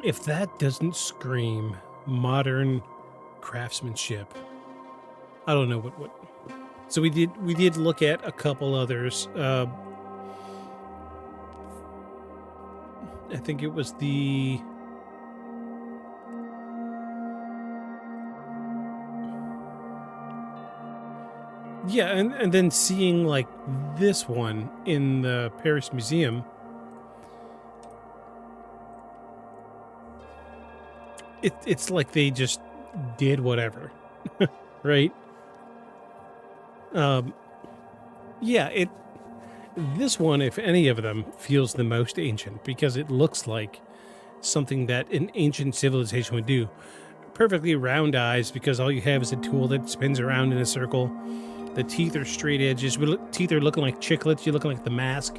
If that doesn't scream modern craftsmanship, I don't know what. So we did look at a couple others. I think it was the... Yeah, and then seeing like this one in the Paris Museum, it's like they just did whatever, right? Yeah, this one, if any of them, feels the most ancient because it looks like something that an ancient civilization would do. Perfectly round eyes because all you have is a tool that spins around in a circle. The teeth are straight edges. Teeth are looking like chiclets. You're looking like the mask.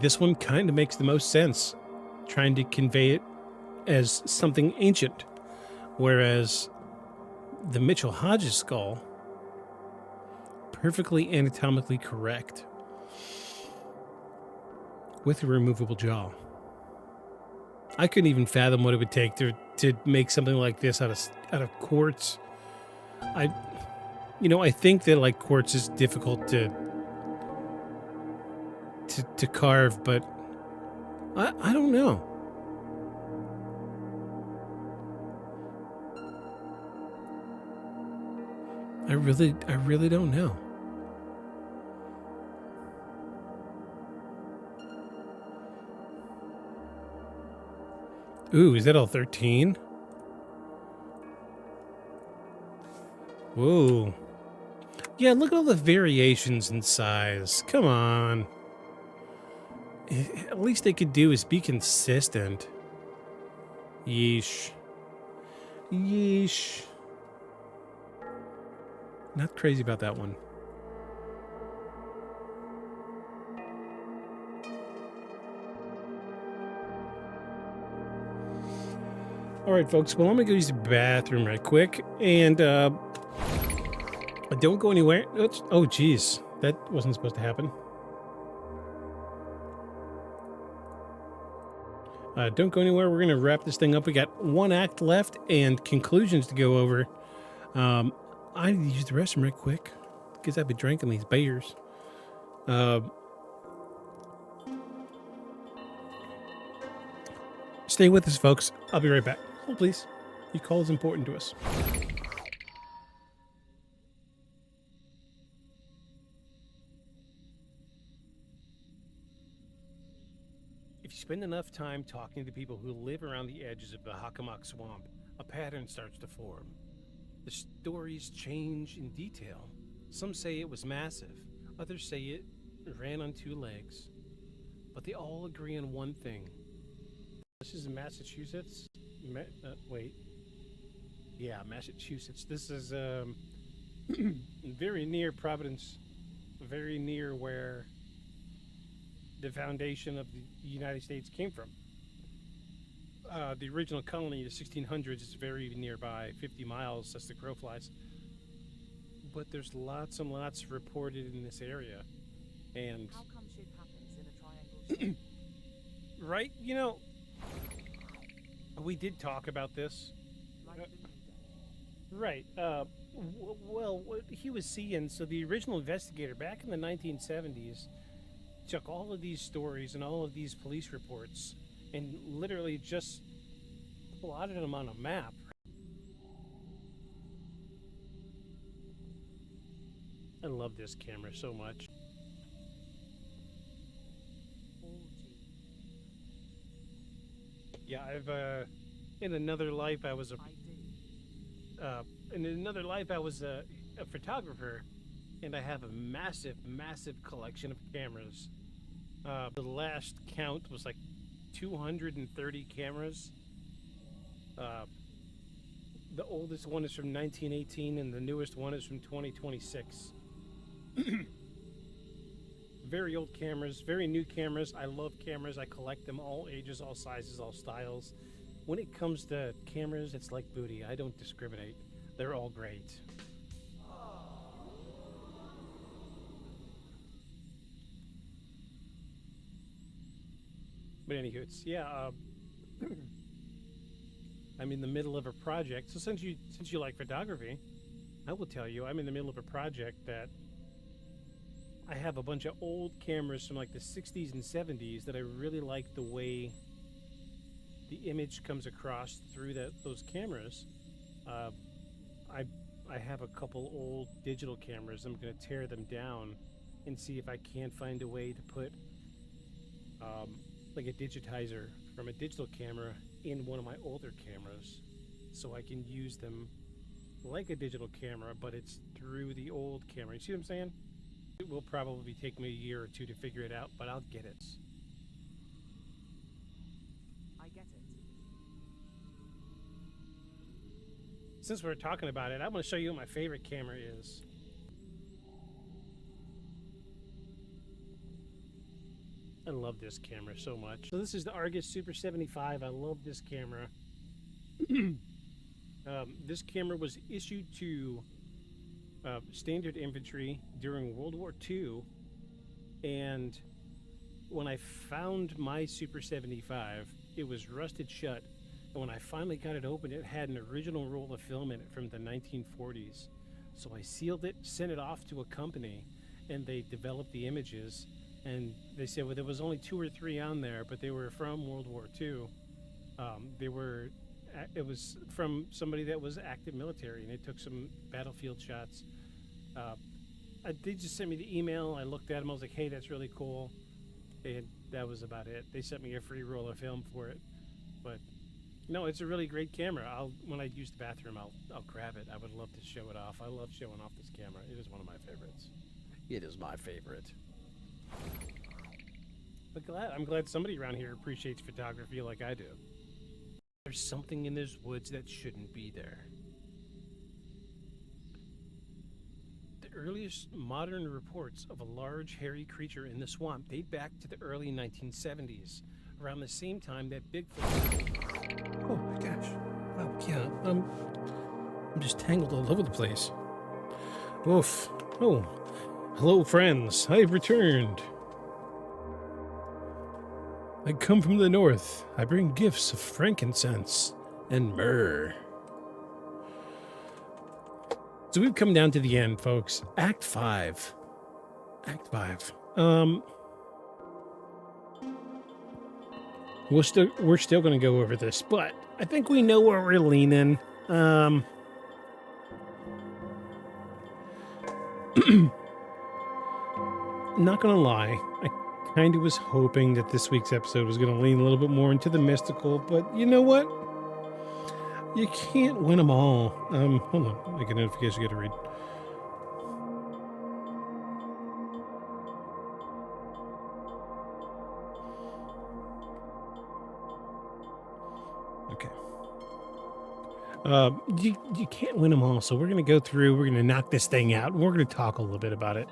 This one kind of makes the most sense, trying to convey it as something ancient. Whereas the Mitchell Hodges skull, perfectly anatomically correct, with a removable jaw. I couldn't even fathom what it would take to make something like this out of quartz. I think that like quartz is difficult to carve, but I don't know. I really don't know. Ooh, is that all 13? Whoa. Yeah, look at all the variations in size. Come on. At least they could do is be consistent. Yeesh. Yeesh. Not crazy about that one. All right, folks. Well, I'm going to go use the bathroom right quick. And don't go anywhere. Oh, geez. That wasn't supposed to happen. Don't go anywhere. We're going to wrap this thing up. We got one act left and conclusions to go over. I need to use the restroom right quick because I've been drinking these beers. Stay with us, folks. I'll be right back. Hold, please. Your call is important to us. If you spend enough time talking to people who live around the edges of the Hockomock Swamp, a pattern starts to form. The stories change in detail. Some say it was massive, others say it ran on two legs. But they all agree on one thing. This is in Massachusetts. Wait. Yeah, Massachusetts. This is very near Providence, very near where the foundation of the United States came from. The original colony, the 1600s, is very nearby, 50 miles as the crow flies. But there's lots and lots reported in this area. And, How come shit happens in a triangle shape? right, you know, we did talk about this. Like the New Day? Right. Well, what he was seeing, so the original investigator back in the 1970s took all of these stories and all of these police reports and literally just plotted them on a map. I love this camera so much. Orgy. Yeah, I've in another life I was I do. in another life I was a photographer, and I have a massive, massive collection of cameras. The last count was like 230 cameras. The oldest one is from 1918, and the newest one is from 2026. Very old cameras, very new cameras. I love cameras. I collect them, all ages, all sizes, all styles. When it comes to cameras, it's like booty. I don't discriminate. They're all great. But anywho, it's I'm in the middle of a project. So since you like photography, I will tell you I'm in the middle of a project that I have a bunch of old cameras from like the 60s and 70s that I really like the way the image comes across through those cameras. I have a couple old digital cameras. I'm going to tear them down and see if I can find a way to put like a digitizer from a digital camera in one of my older cameras, so I can use them like a digital camera, but it's through the old camera. You see what I'm saying? It will probably take me a year or two to figure it out, but I'll get it. I get it. Since we're talking about it, I'm going to show you what my favorite camera is. I love this camera so much. So this is the Argus Super 75. I love this camera. This camera was issued to standard infantry during World War II, and when I found my Super 75, it was rusted shut, and when I finally got it open, it had an original roll of film in it from the 1940s. So I sealed it, sent it off to a company, and they developed the images, and they said, well, there was only 2 or 3 on there, but they were from World War II. It was from somebody that was active military, and they took some battlefield shots. They just sent me the email. I looked at them. I was like, hey, that's really cool. And that was about it. They sent me a free roll of film for it. But no, it's a really great camera. When I use the bathroom, I'll grab it. I would love to show it off. I love showing off this camera. It is one of my favorites. It is my favorite. But I'm glad somebody around here appreciates photography like I do. There's something in these woods that shouldn't be there. The earliest modern reports of a large hairy creature in the swamp date back to the early 1970s, around the same time that Bigfoot... Oh my gosh. Oh yeah, I'm just tangled all over the place. Oof. Oh, hello friends, I've returned. I come from the north. I bring gifts of frankincense and myrrh. So we've come down to the end, folks. Act 5. Act 5. We're still going to go over this, but I think we know where we're leaning. Not going to lie, I kind of was hoping that this week's episode was going to lean a little bit more into the mystical, but you know what? You can't win them all. Hold on. I get a notification. I got to read. Okay. You can't win them all. So we're going to go through, we're going to knock this thing out, and we're going to talk a little bit about it.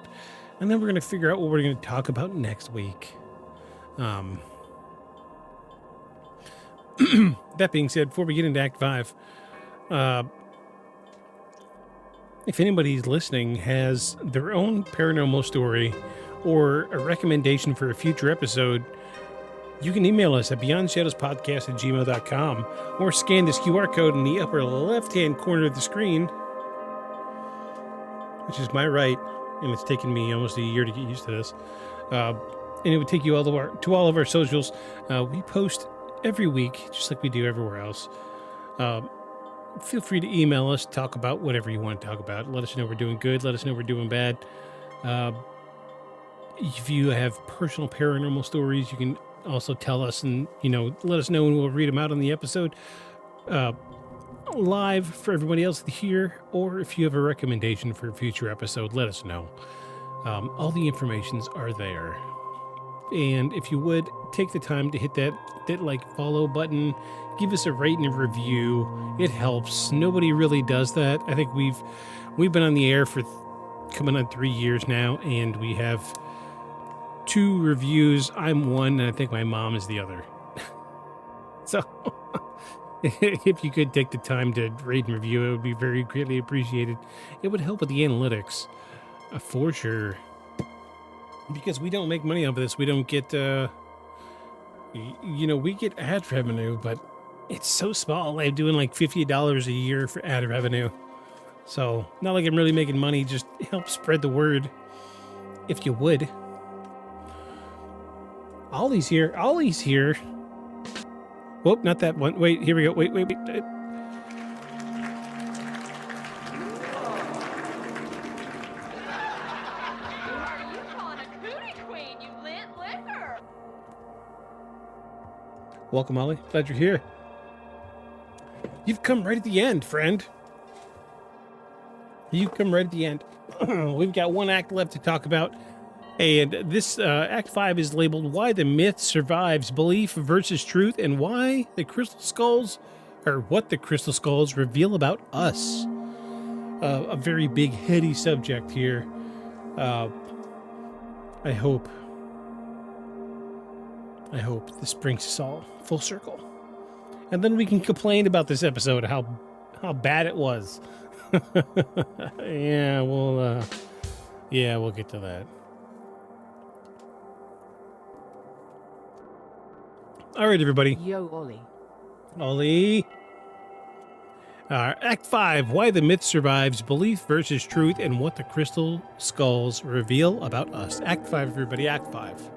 And then we're going to figure out what we're going to talk about next week. That being said, before we get into Act 5, if anybody's listening has their own paranormal story or a recommendation for a future episode, you can email us at beyondshadowspodcast@gmail.com or scan this QR code in the upper left-hand corner of the screen, which is my right, and it's taken me almost a year to get used to this. And it would take you to all of our socials. We post every week, just like we do everywhere else. Feel free to email us, talk about whatever you want to talk about. Let us know we're doing good. Let us know we're doing bad. If you have personal paranormal stories, you can also tell us and, let us know, and we'll read them out on the episode live for everybody else to hear. Or if you have a recommendation for a future episode, let us know. All the informations are there. And if you would, take the time to hit that follow button. Give us a rate and a review. It helps. Nobody really does that. I think we've been on the air for coming on 3 years now, and we have 2 reviews. I'm one, and I think my mom is the other. So if you could take the time to rate and review, it would be very greatly appreciated. It would help with the analytics, for sure. Because we don't make money off of this. We don't get, we get ad revenue, but it's so small. I'm doing like $50 a year for ad revenue. So, not like I'm really making money. Just help spread the word, if you would. Ollie's here. Ollie's here. Whoop, not that one. Wait, here we go. Wait. Are you calling a cootie queen, you lint liquor? Welcome, Ollie. Glad you're here. You've come right at the end, friend. You've come right at the end. We've got one act left to talk about. And this Act 5 is labeled Why the Myth Survives, Belief versus Truth, and Why the Crystal Skulls, or What the Crystal Skulls Reveal About Us. A very big, heady subject here. I hope this brings us all full circle. And then we can complain about this episode, how bad it was. We'll get to that. All right, everybody. Yo, Ollie. Ollie. Act 5, Why the Myth Survives, Belief versus Truth, and What the Crystal Skulls Reveal About Us. Act 5, everybody, Act 5.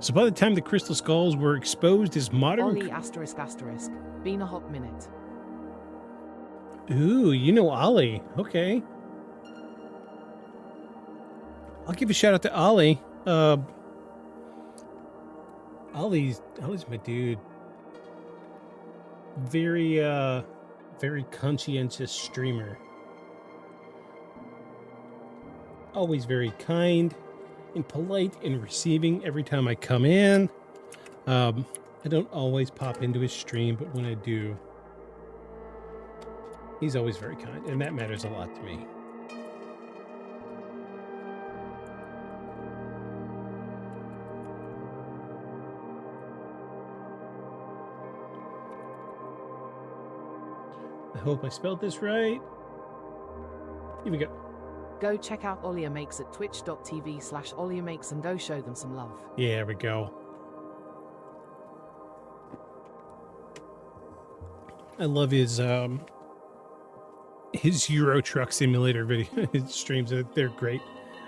So by the time the crystal skulls were exposed as modern... Ollie asterisk asterisk. Been a hot minute. Ooh, Ollie. Okay. I'll give a shout out to Ollie. Ollie's my dude. Very conscientious streamer. Always very kind and polite and receiving every time I come in. I don't always pop into his stream, but when I do, he's always very kind, and that matters a lot to me. I hope I spelled this right. Here we go. Go check out Ollie Makes at twitch.tv/Ollie Makes and go show them some love. Yeah, there we go. I love his Euro Truck Simulator video his streams. They're great.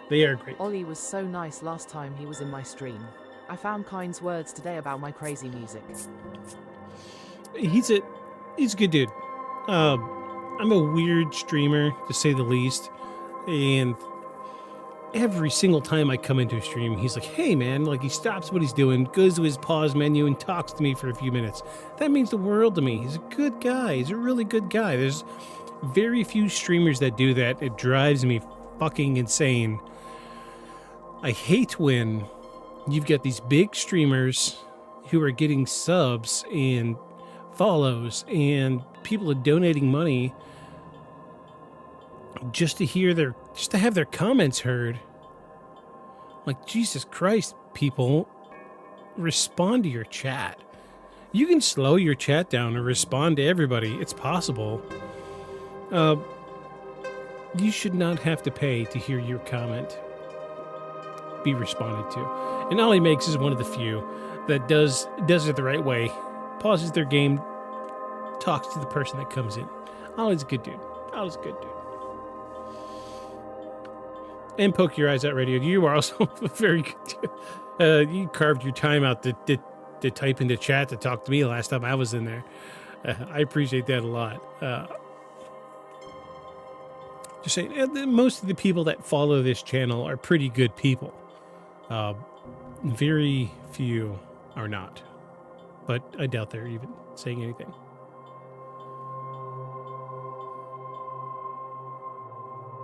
They are great. Ollie was so nice last time he was in my stream. I found kind words today about my crazy music. He's a good dude. I'm a weird streamer, to say the least. And every single time I come into a stream, he's like, hey man, like he stops what he's doing, goes to his pause menu and talks to me for a few minutes. That means the world to me. He's a good guy. He's a really good guy. There's very few streamers that do that. It drives me fucking insane. I hate when you've got these big streamers who are getting subs and follows, and people are donating money just to have their comments heard. Like, Jesus Christ, people, respond to your chat. You can slow your chat down and respond to everybody. It's possible. You should not have to pay to hear your comment be responded to. And Ollie Makes is one of the few that does it the right way. Pauses their game, talks to the person that comes in. Ollie's a good dude. Ollie's a good dude. And Poke Your Eyes Out Radio. You are also very good. You carved your time out to type into chat to talk to me last time I was in there. I appreciate that a lot. Just saying, most of the people that follow this channel are pretty good people. Very few are not. But I doubt they're even saying anything.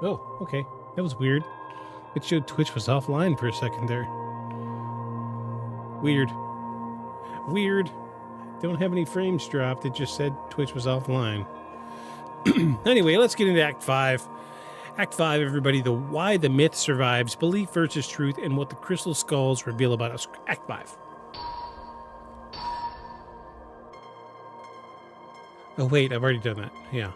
Oh, okay. That was weird. It showed Twitch was offline for a second there. Weird. Weird. Don't have any frames dropped. It just said Twitch was offline. Anyway, let's get into Act 5. Act 5, everybody, why the myth survives, belief versus truth, and what the crystal skulls reveal about us. Act 5. Oh, wait, I've already done that. Yeah.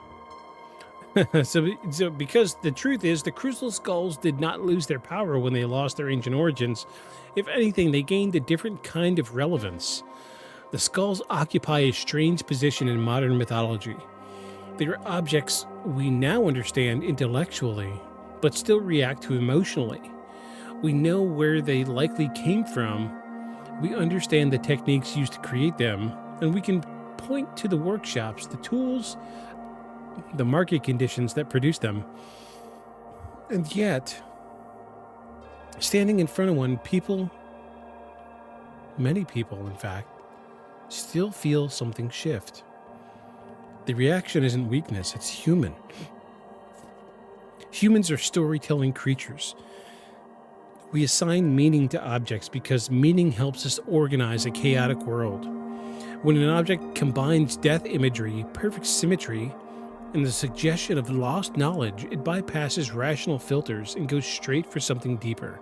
So because the truth is, the crystal skulls did not lose their power when they lost their ancient origins. If anything, they gained a different kind of relevance. The skulls occupy a strange position in modern mythology. They are objects we now understand intellectually, but still react to emotionally. We know where they likely came from, we understand the techniques used to create them, and we can point to the workshops, the tools, the market conditions that produce them. And yet, standing in front of one, many people in fact, still feel something shift. The reaction isn't weakness, it's human. Humans are storytelling creatures. We assign meaning to objects because meaning helps us organize a chaotic world. When an object combines death imagery, perfect symmetry, and the suggestion of lost knowledge, it bypasses rational filters and goes straight for something deeper.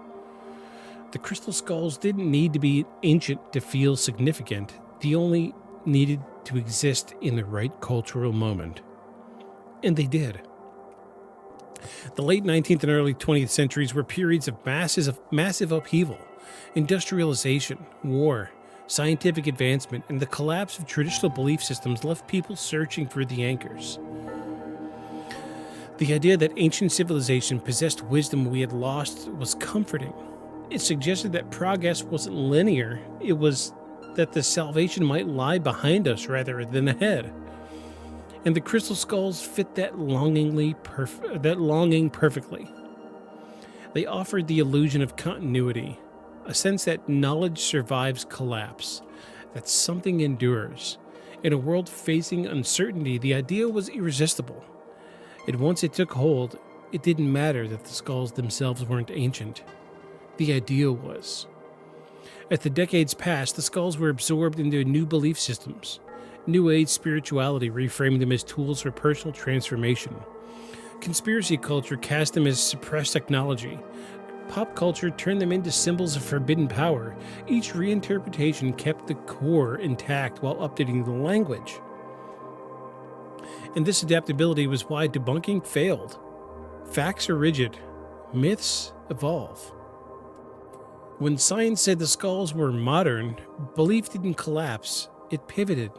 The crystal skulls didn't need to be ancient to feel significant. They only needed to exist in the right cultural moment. And they did. The late 19th and early 20th centuries were periods of massive upheaval, industrialization, war, scientific advancement, and the collapse of traditional belief systems left people searching for the anchors. The idea that ancient civilization possessed wisdom we had lost was comforting. It suggested that progress wasn't linear, it was that the salvation might lie behind us rather than ahead. And the crystal skulls fit that longing perfectly. They offered the illusion of continuity, a sense that knowledge survives collapse, that something endures. In a world facing uncertainty, the idea was irresistible. And once it took hold, it didn't matter that the skulls themselves weren't ancient. The idea was. As the decades passed, the skulls were absorbed into new belief systems. New Age spirituality reframed them as tools for personal transformation. Conspiracy culture cast them as suppressed technology. Pop culture turned them into symbols of forbidden power. Each reinterpretation kept the core intact while updating the language. And this adaptability was why debunking failed. Facts are rigid. Myths evolve. When science said the skulls were modern, belief didn't collapse, it pivoted.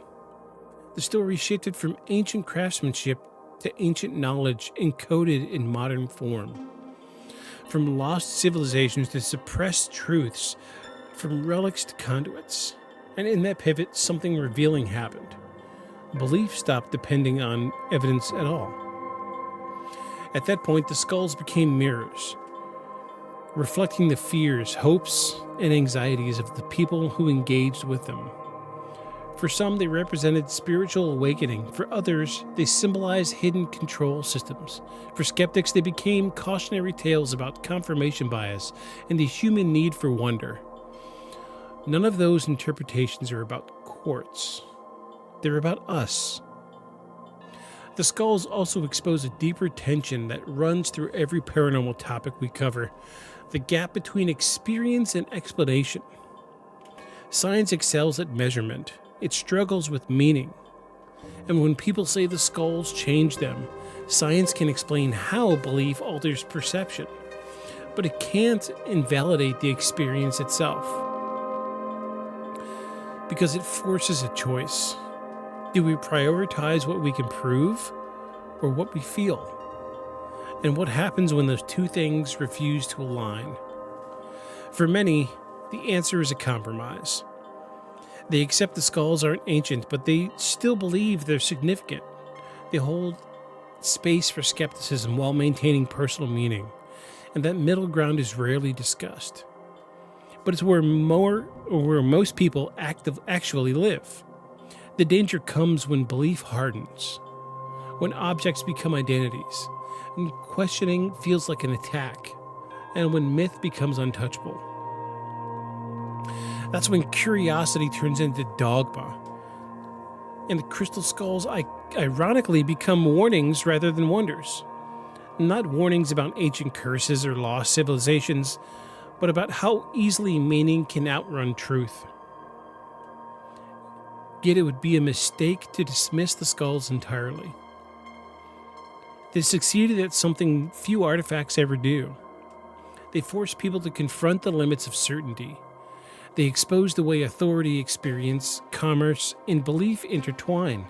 The story shifted from ancient craftsmanship to ancient knowledge encoded in modern form. From lost civilizations to suppressed truths, from relics to conduits. And in that pivot, something revealing happened. Belief stopped depending on evidence at all. At that point, the skulls became mirrors, reflecting the fears, hopes, and anxieties of the people who engaged with them. For some, they represented spiritual awakening. For others, they symbolized hidden control systems. For skeptics, they became cautionary tales about confirmation bias and the human need for wonder. None of those interpretations are about quartz. They're about us. The skulls also expose a deeper tension that runs through every paranormal topic we cover, the gap between experience and explanation. Science excels at measurement. It struggles with meaning. And when people say the skulls change them, science can explain how belief alters perception, but it can't invalidate the experience itself. Because it forces a choice. Do we prioritize what we can prove or what we feel? And what happens when those two things refuse to align? For many, the answer is a compromise. They accept the skulls aren't ancient, but they still believe they're significant. They hold space for skepticism while maintaining personal meaning, and that middle ground is rarely discussed. But it's where most people actually live. The danger comes when belief hardens, when objects become identities, and questioning feels like an attack, and when myth becomes untouchable. That's when curiosity turns into dogma, and the crystal skulls ironically become warnings rather than wonders. Not warnings about ancient curses or lost civilizations, but about how easily meaning can outrun truth. Yet it would be a mistake to dismiss the skulls entirely. They succeeded at something few artifacts ever do. They forced people to confront the limits of certainty. They exposed the way authority, experience, commerce, and belief intertwine.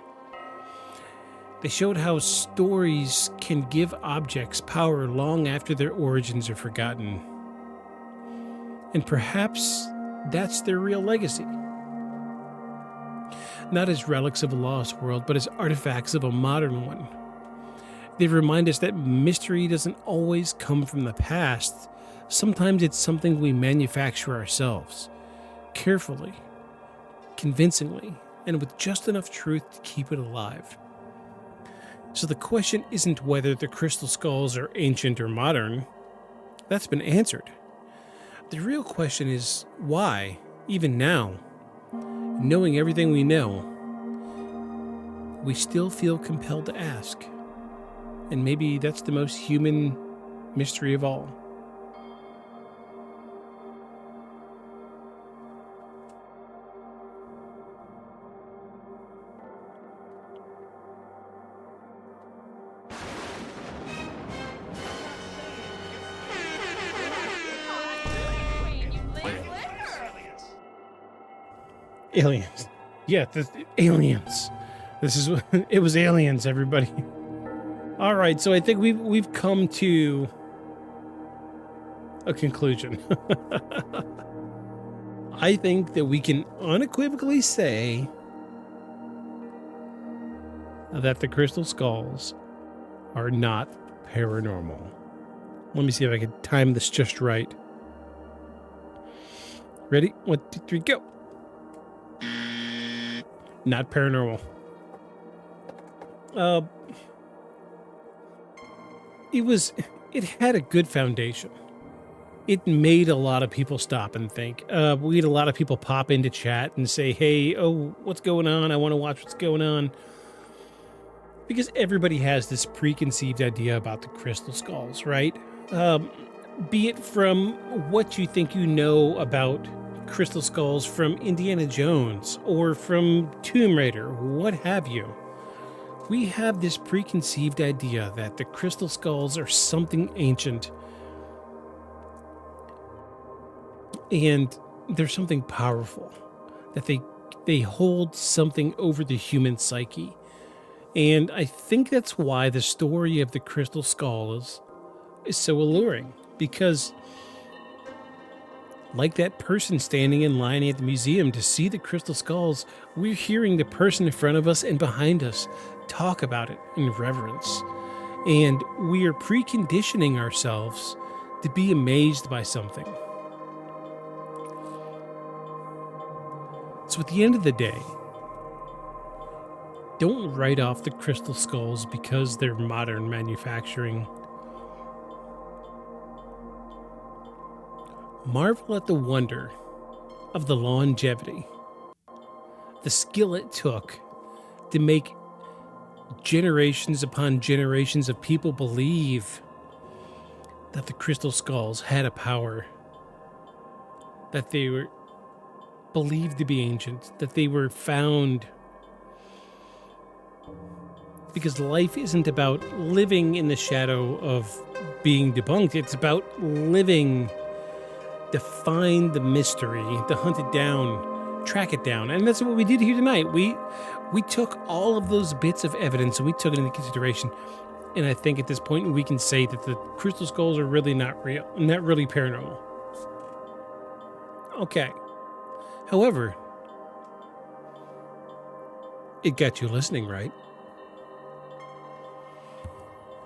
They showed how stories can give objects power long after their origins are forgotten. And perhaps that's their real legacy. Not as relics of a lost world, but as artifacts of a modern one. They remind us that mystery doesn't always come from the past. Sometimes it's something we manufacture ourselves, carefully, convincingly, and with just enough truth to keep it alive. So the question isn't whether the crystal skulls are ancient or modern. That's been answered. The real question is why, even now, knowing everything we know, we still feel compelled to ask. And maybe that's the most human mystery of all. Queen, you lit Aliens. Yeah, aliens. This is it was aliens, everybody. All right, so I think we've come to a conclusion. I think that we can unequivocally say that the crystal skulls are not paranormal. Let me see if I can time this just right. Ready? 1, 2, 3, go. Not paranormal. It had a good foundation. It made a lot of people stop and think. We had a lot of people pop into chat and say, hey, oh, what's going on? I want to watch what's going on. Because everybody has this preconceived idea about the crystal skulls, right? Be it from what you think you know about crystal skulls from Indiana Jones or from Tomb Raider, what have you. We have this preconceived idea that the crystal skulls are something ancient and they're something powerful, that they hold something over the human psyche. And I think that's why the story of the crystal skulls is so alluring, because like that person standing in line at the museum to see the crystal skulls, we're hearing the person in front of us and behind us talk about it in reverence. And we are preconditioning ourselves to be amazed by something. So at the end of the day, don't write off the crystal skulls because they're modern manufacturing. Marvel at the wonder of the longevity, the skill it took to make generations upon generations of people believe that the crystal skulls had a power, that they were believed to be ancient, that they were found. Because life isn't about living in the shadow of being debunked. It's about living to find the mystery, to hunt it down, track it down. And that's what we did here tonight. We took all of those bits of evidence and we took it into consideration. And I think at this point we can say that the crystal skulls are really not real, not really paranormal. Okay. However, it got you listening, right?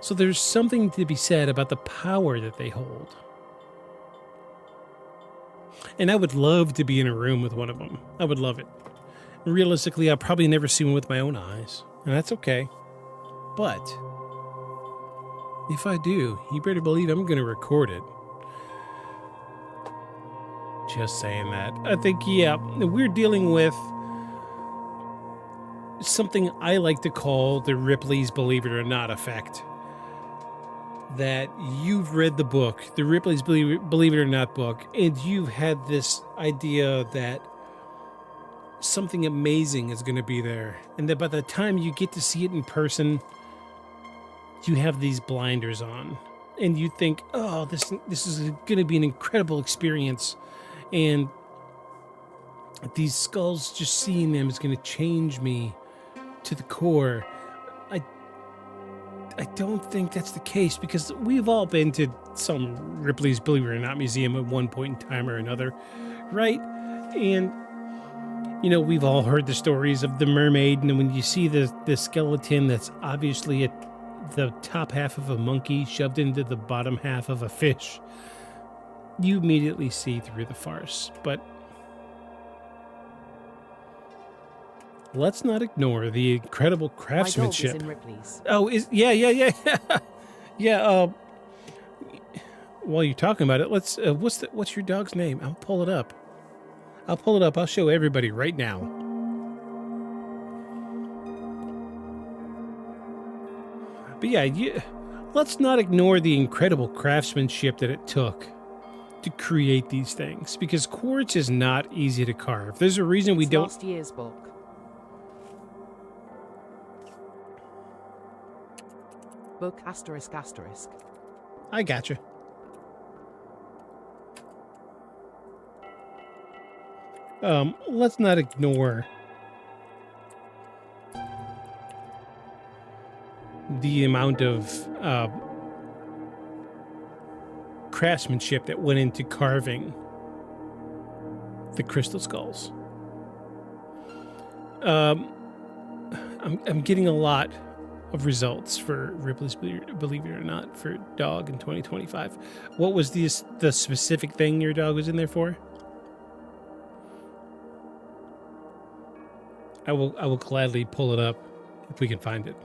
So there's something to be said about the power that they hold. And I would love to be in a room with one of them. I would love it. Realistically, I'll probably never see one with my own eyes. And that's okay. But if I do, you better believe I'm going to record it. Just saying that. I think, yeah, we're dealing with something I like to call the Ripley's Believe It or Not effect. That you've read the book, the Ripley's Believe It or Not book, and you've had this idea that something amazing is going to be there. And that by the time you get to see it in person, you have these blinders on. And you think, oh, this is going to be an incredible experience. And these skulls, just seeing them is going to change me to the core. I don't think that's the case, because we've all been to some Ripley's Believe It or Not museum at one point in time or another, right? And, you know, we've all heard the stories of the mermaid, and when you see the skeleton that's obviously at the top half of a monkey shoved into the bottom half of a fish, you immediately see through the farce. But let's not ignore the incredible craftsmanship. My dog is in Ripley's. Oh, yeah. While you're talking about it, let's. What's your dog's name? I'll pull it up. I'll show everybody right now. But yeah, let's not ignore the incredible craftsmanship that it took to create these things, because quartz is not easy to carve. There's a reason we It's don't. Last year's book. Book asterisk asterisk. I gotcha. Let's not ignore the amount of craftsmanship that went into carving the crystal skulls. I'm getting a lot of results for Ripley's Believe It or Not for dog in 2025. What was the specific thing your dog was in there for? I will gladly pull it up if we can find it.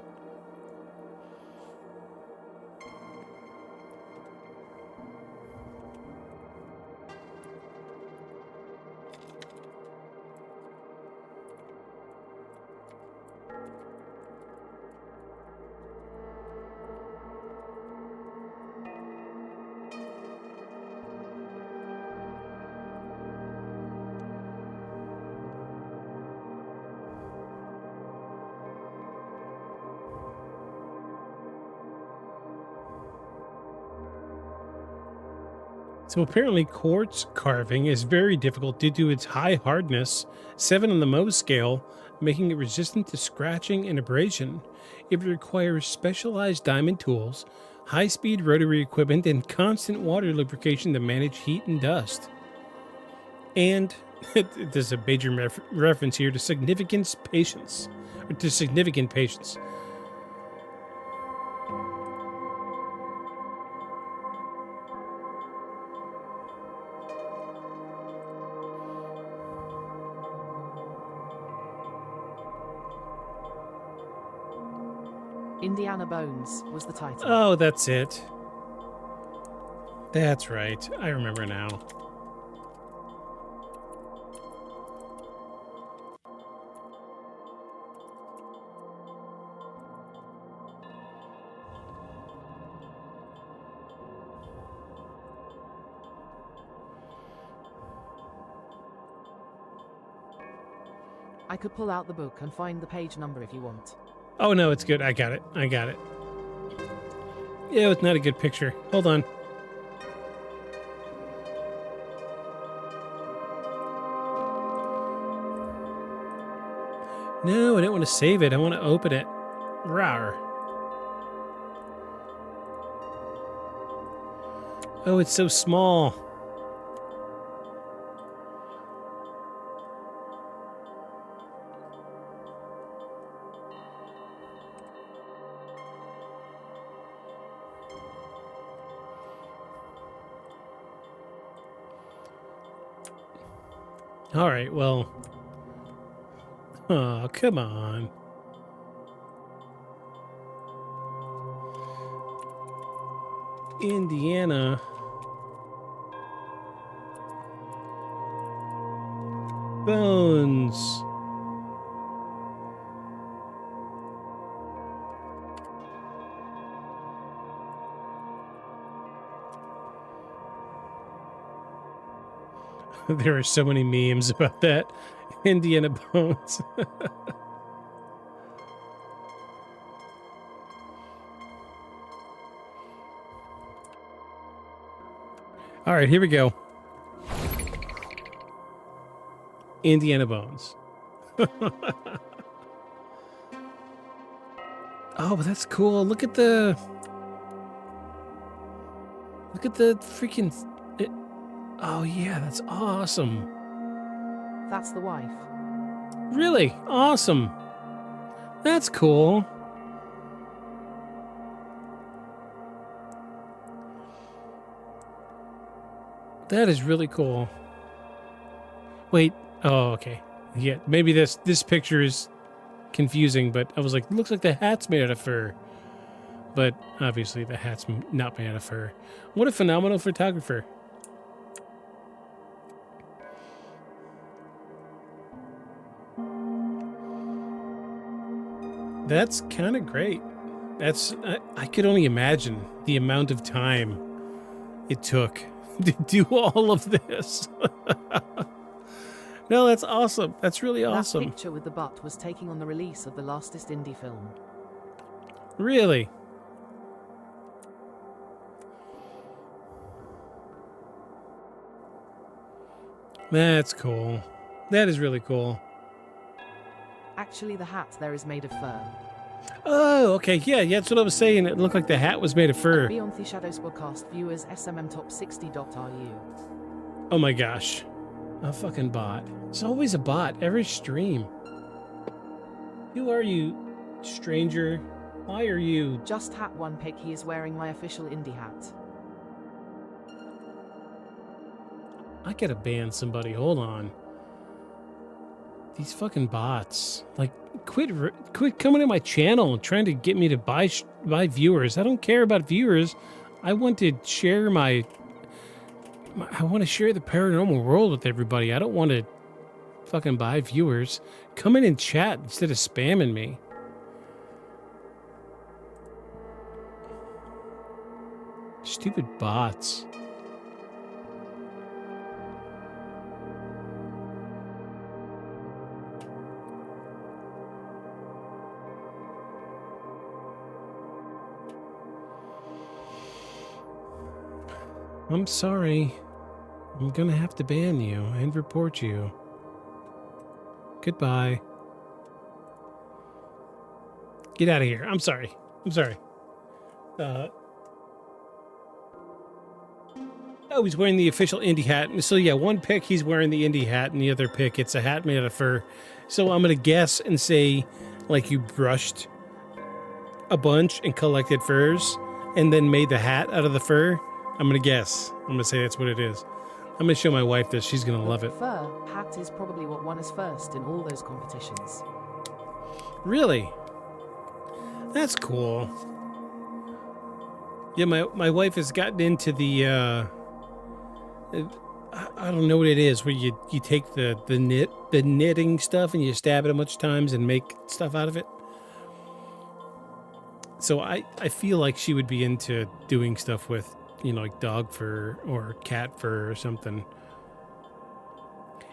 So apparently quartz carving is very difficult due to its high hardness, 7 on the Mohs scale, making it resistant to scratching and abrasion. It requires specialized diamond tools, high-speed rotary equipment, and constant water lubrication to manage heat and dust. And there's a major reference here to significant patience. Indiana Bones was the title. Oh, that's it. That's right. I remember now. I could pull out the book and find the page number if you want. Oh, no, it's good. I got it. I got it. Yeah, it's not a good picture. Hold on. No, I don't want to save it. I want to open it. Rawr. Oh, it's so small. All right, well. Oh, come on. Indiana. Bones. There are so many memes about that. Indiana Bones. All right, here we go. Indiana Bones. Oh, but that's cool. Look at the freaking... Oh, yeah, that's awesome. That's the wife. Really? Awesome. That's cool. That is really cool. Wait. Oh, okay. Yeah, maybe this picture is confusing, but I was like, it looks like the hat's made out of fur. But obviously the hat's not made out of fur. What a phenomenal photographer. That's kind of great. That's I could only imagine the amount of time it took to do all of this. No, that's awesome. That's really awesome. That picture with the butt was taken on the release of the lastest indie film. Really? That's cool. That is really cool. Actually, the hat there is made of fur. Oh, okay. Yeah, that's what I was saying. It looked like the hat was made of fur. Beyond the Shadows podcast viewers smmtop60.ru. Oh my gosh. A fucking bot. It's always a bot. Every stream. Who are you, stranger? Why are you... Just hat one pic, he is wearing my official indie hat. I gotta ban somebody. Hold on. These fucking bots. Like, quit coming to my channel and trying to get me to buy viewers. I don't care about viewers. I want to share I want to share the paranormal world with everybody. I don't want to fucking buy viewers. Come in and chat instead of spamming me. Stupid bots. I'm sorry. I'm gonna have to ban you and report you. Goodbye. Get out of here. I'm sorry. I'm sorry. Oh, he's wearing the official indie hat. So yeah, one pic he's wearing the indie hat, and the other pic it's a hat made out of fur. So I'm gonna guess and say, like, you brushed a bunch and collected furs, and then made the hat out of the fur. I'm gonna guess. I'm gonna say that's what it is. I'm gonna show my wife this. She's gonna love it. Fur hat is probably what won us first in all those competitions. Really? That's cool. Yeah, my wife has gotten into the I don't know what it is, where you take the knitting stuff and you stab it a bunch of times and make stuff out of it. So I feel like she would be into doing stuff with, you know, like dog fur or cat fur or something.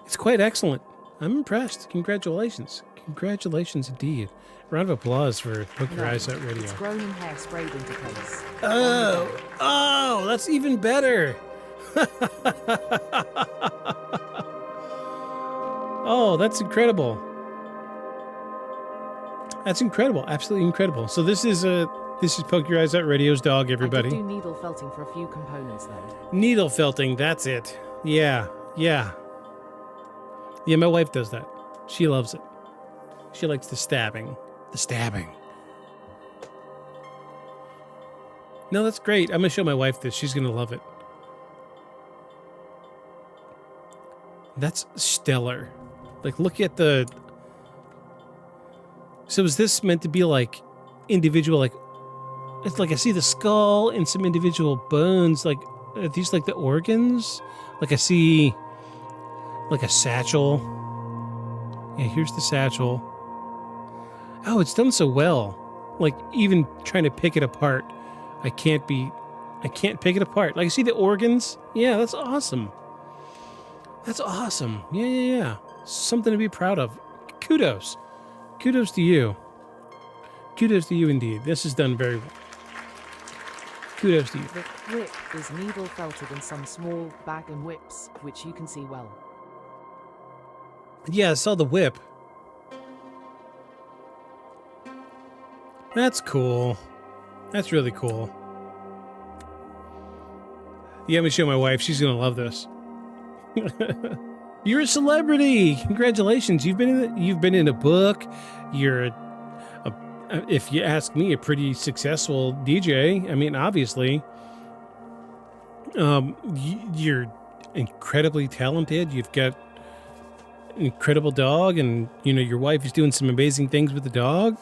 It's quite excellent. I'm impressed. Congratulations. Congratulations indeed. Round of applause for Poke Your No, Eyes Out Radio. It's grown in hair sprayed into place. Oh, that's even better. Oh, that's incredible. That's incredible. Absolutely incredible. So this is Poke Your Eyes Out Radio's dog, everybody. I could do needle felting for a few components though. Needle felting, that's it. Yeah. Yeah, my wife does that. She loves it. She likes the stabbing. The stabbing. No, that's great. I'm going to show my wife this. She's going to love it. That's stellar. Like, look at the... So is this meant to be like individual, like... It's like I see the skull and some individual bones. Like, are these like the organs? Like I see... Like a satchel. Yeah, here's the satchel. Oh, it's done so well. Like, even trying to pick it apart, I can't pick it apart. Like, I see the organs. Yeah, that's awesome. That's awesome. Yeah. Something to be proud of. Kudos. Kudos to you. Kudos to you indeed. This is done very well. Kudos to you. The whip is needle felted in some small bag and whips, which you can see well. Yeah, I saw the whip. That's cool. That's really cool. Yeah, let me show my wife. She's gonna love this. You're a celebrity. Congratulations. You've been in a book. You're if you ask me, a pretty successful DJ. I mean, obviously. You're incredibly talented. You've got incredible dog, and your wife is doing some amazing things with the dog.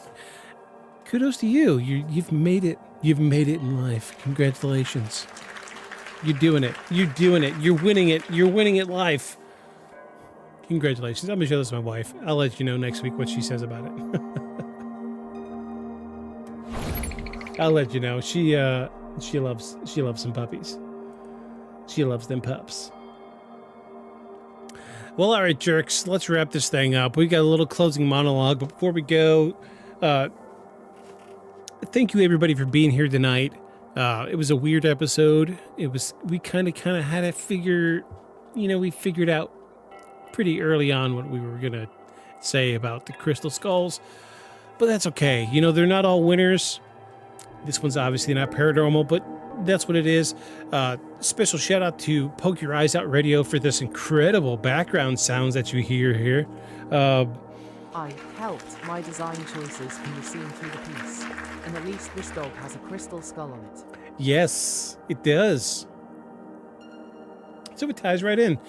Kudos to you. You've made it. You've made it in life. Congratulations. You're doing it. You're doing it. You're winning it. You're winning it life. Congratulations. I'm gonna show this to my wife. I'll let you know next week what she says about it. I'll let you know. She loves some puppies. She loves them pups. Well, all right, jerks, let's wrap this thing up. We got a little closing monologue, but before we go, thank you everybody for being here tonight. It was a weird episode. We kind of had to figure, we figured out pretty early on what we were gonna say about the crystal skulls, but that's okay. They're not all winners. This one's obviously not paranormal, but that's what it is. Special shout out to Poke Your Eyes Out Radio for this incredible background sounds that you hear here. I helped. My design choices can be seen through the piece, and at least this dog has a crystal skull on it. Yes, it does. So it ties right in.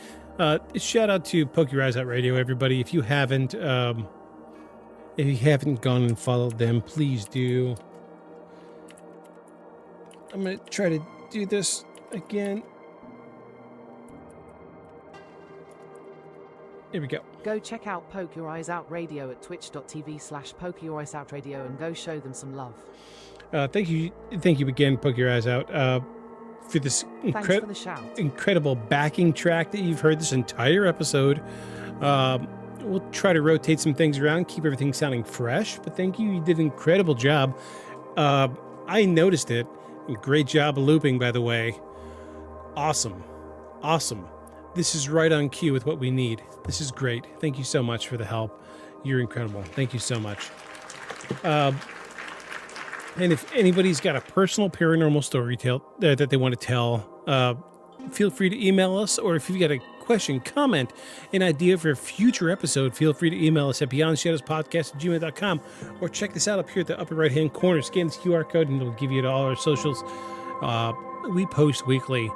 Shout out to Poke Your Eyes Out Radio, everybody. If you haven't gone and followed them, please do. I'm gonna try to do this again. Here we go. Go check out Poke Your Eyes Out Radio at twitch.tv/Poke Your Eyes Out Radio and go show them some love. Thank you again, Poke Your Eyes Out, for this Thanks for the shout. incredible backing track that you've heard this entire episode. We'll try to rotate some things around, keep everything sounding fresh, but thank you. You did an incredible job. I noticed it. Great job looping, by the way. Awesome. This is right on cue with what we need. This is great. Thank you so much for the help. You're incredible. Thank you so much. And if anybody's got a personal paranormal story that they want to tell, feel free to email us, or if you've got a question, comment, an idea for a future episode, feel free to email us at beyondshadowspodcast@gmail.com, or check this out up here at the upper right-hand corner. Scan this QR code and it'll give you to all our socials. We post weekly.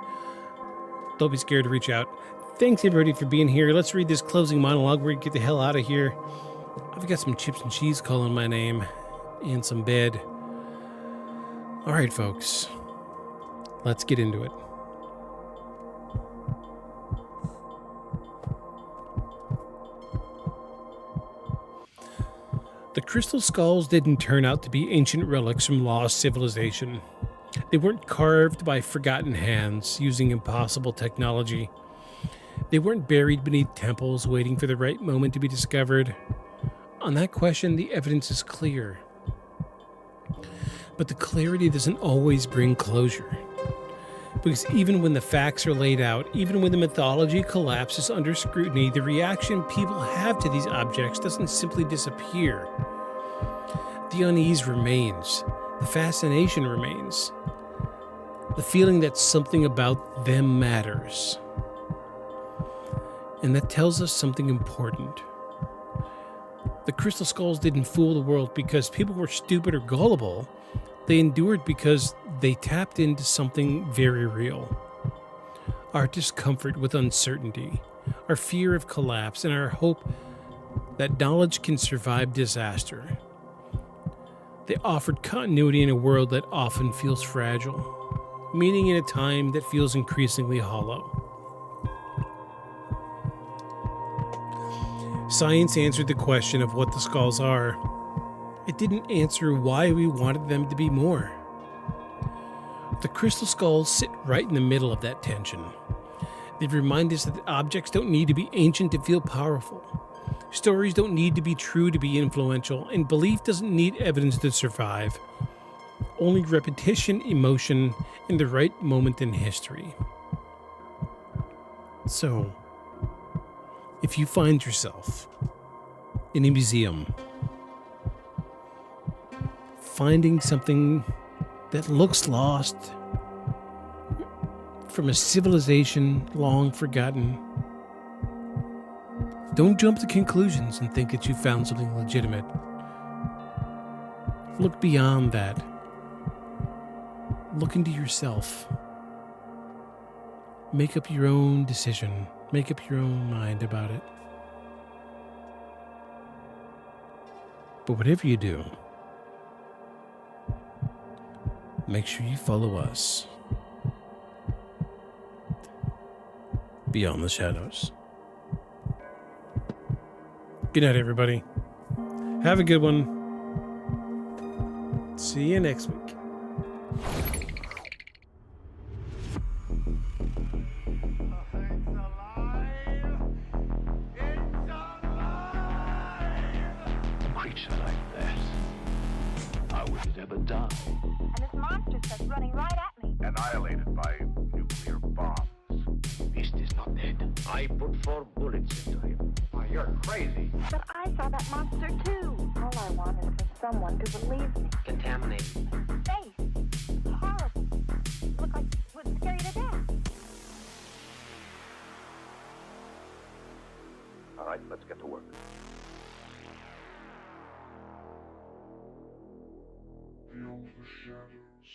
Don't be scared to reach out. Thanks, everybody, for being here. Let's read this closing monologue. We're going to get the hell out of here. I've got some chips and cheese calling my name and some bed. All right, folks. Let's get into it. The crystal skulls didn't turn out to be ancient relics from lost civilization. They weren't carved by forgotten hands using impossible technology. They weren't buried beneath temples waiting for the right moment to be discovered. On that question, the evidence is clear. But the clarity doesn't always bring closure. Because even when the facts are laid out, even when the mythology collapses under scrutiny, the reaction people have to these objects doesn't simply disappear. The unease remains. The fascination remains. The feeling that something about them matters. And that tells us something important. The crystal skulls didn't fool the world because people were stupid or gullible. They endured because they tapped into something very real. Our discomfort with uncertainty, our fear of collapse, and our hope that knowledge can survive disaster. They offered continuity in a world that often feels fragile, meaning in a time that feels increasingly hollow. Science answered the question of what the skulls are. It didn't answer why we wanted them to be more. The crystal skulls sit right in the middle of that tension. They remind us that objects don't need to be ancient to feel powerful. Stories don't need to be true to be influential, and belief doesn't need evidence to survive. Only repetition, emotion, and the right moment in history. So, if you find yourself in a museum, finding something that looks lost from a civilization long forgotten, don't jump to conclusions and think that you found something legitimate. Look beyond that. Look into yourself. Make up your own decision. Make up your own mind about it. But whatever you do, make sure you follow us beyond the shadows. Good night, everybody. Have a good one. See you next week. A creature like that, how would it ever die? And this monster starts running right at me. Annihilated by nuclear bombs. Beast is not dead. I put 4 bullets into him. Oh, you're crazy. But I saw that monster too. All I want is for someone to believe me. Contaminated. Face. Horrible. Look like it would scare you to death. All right, let's get to work. Beyond the shadows.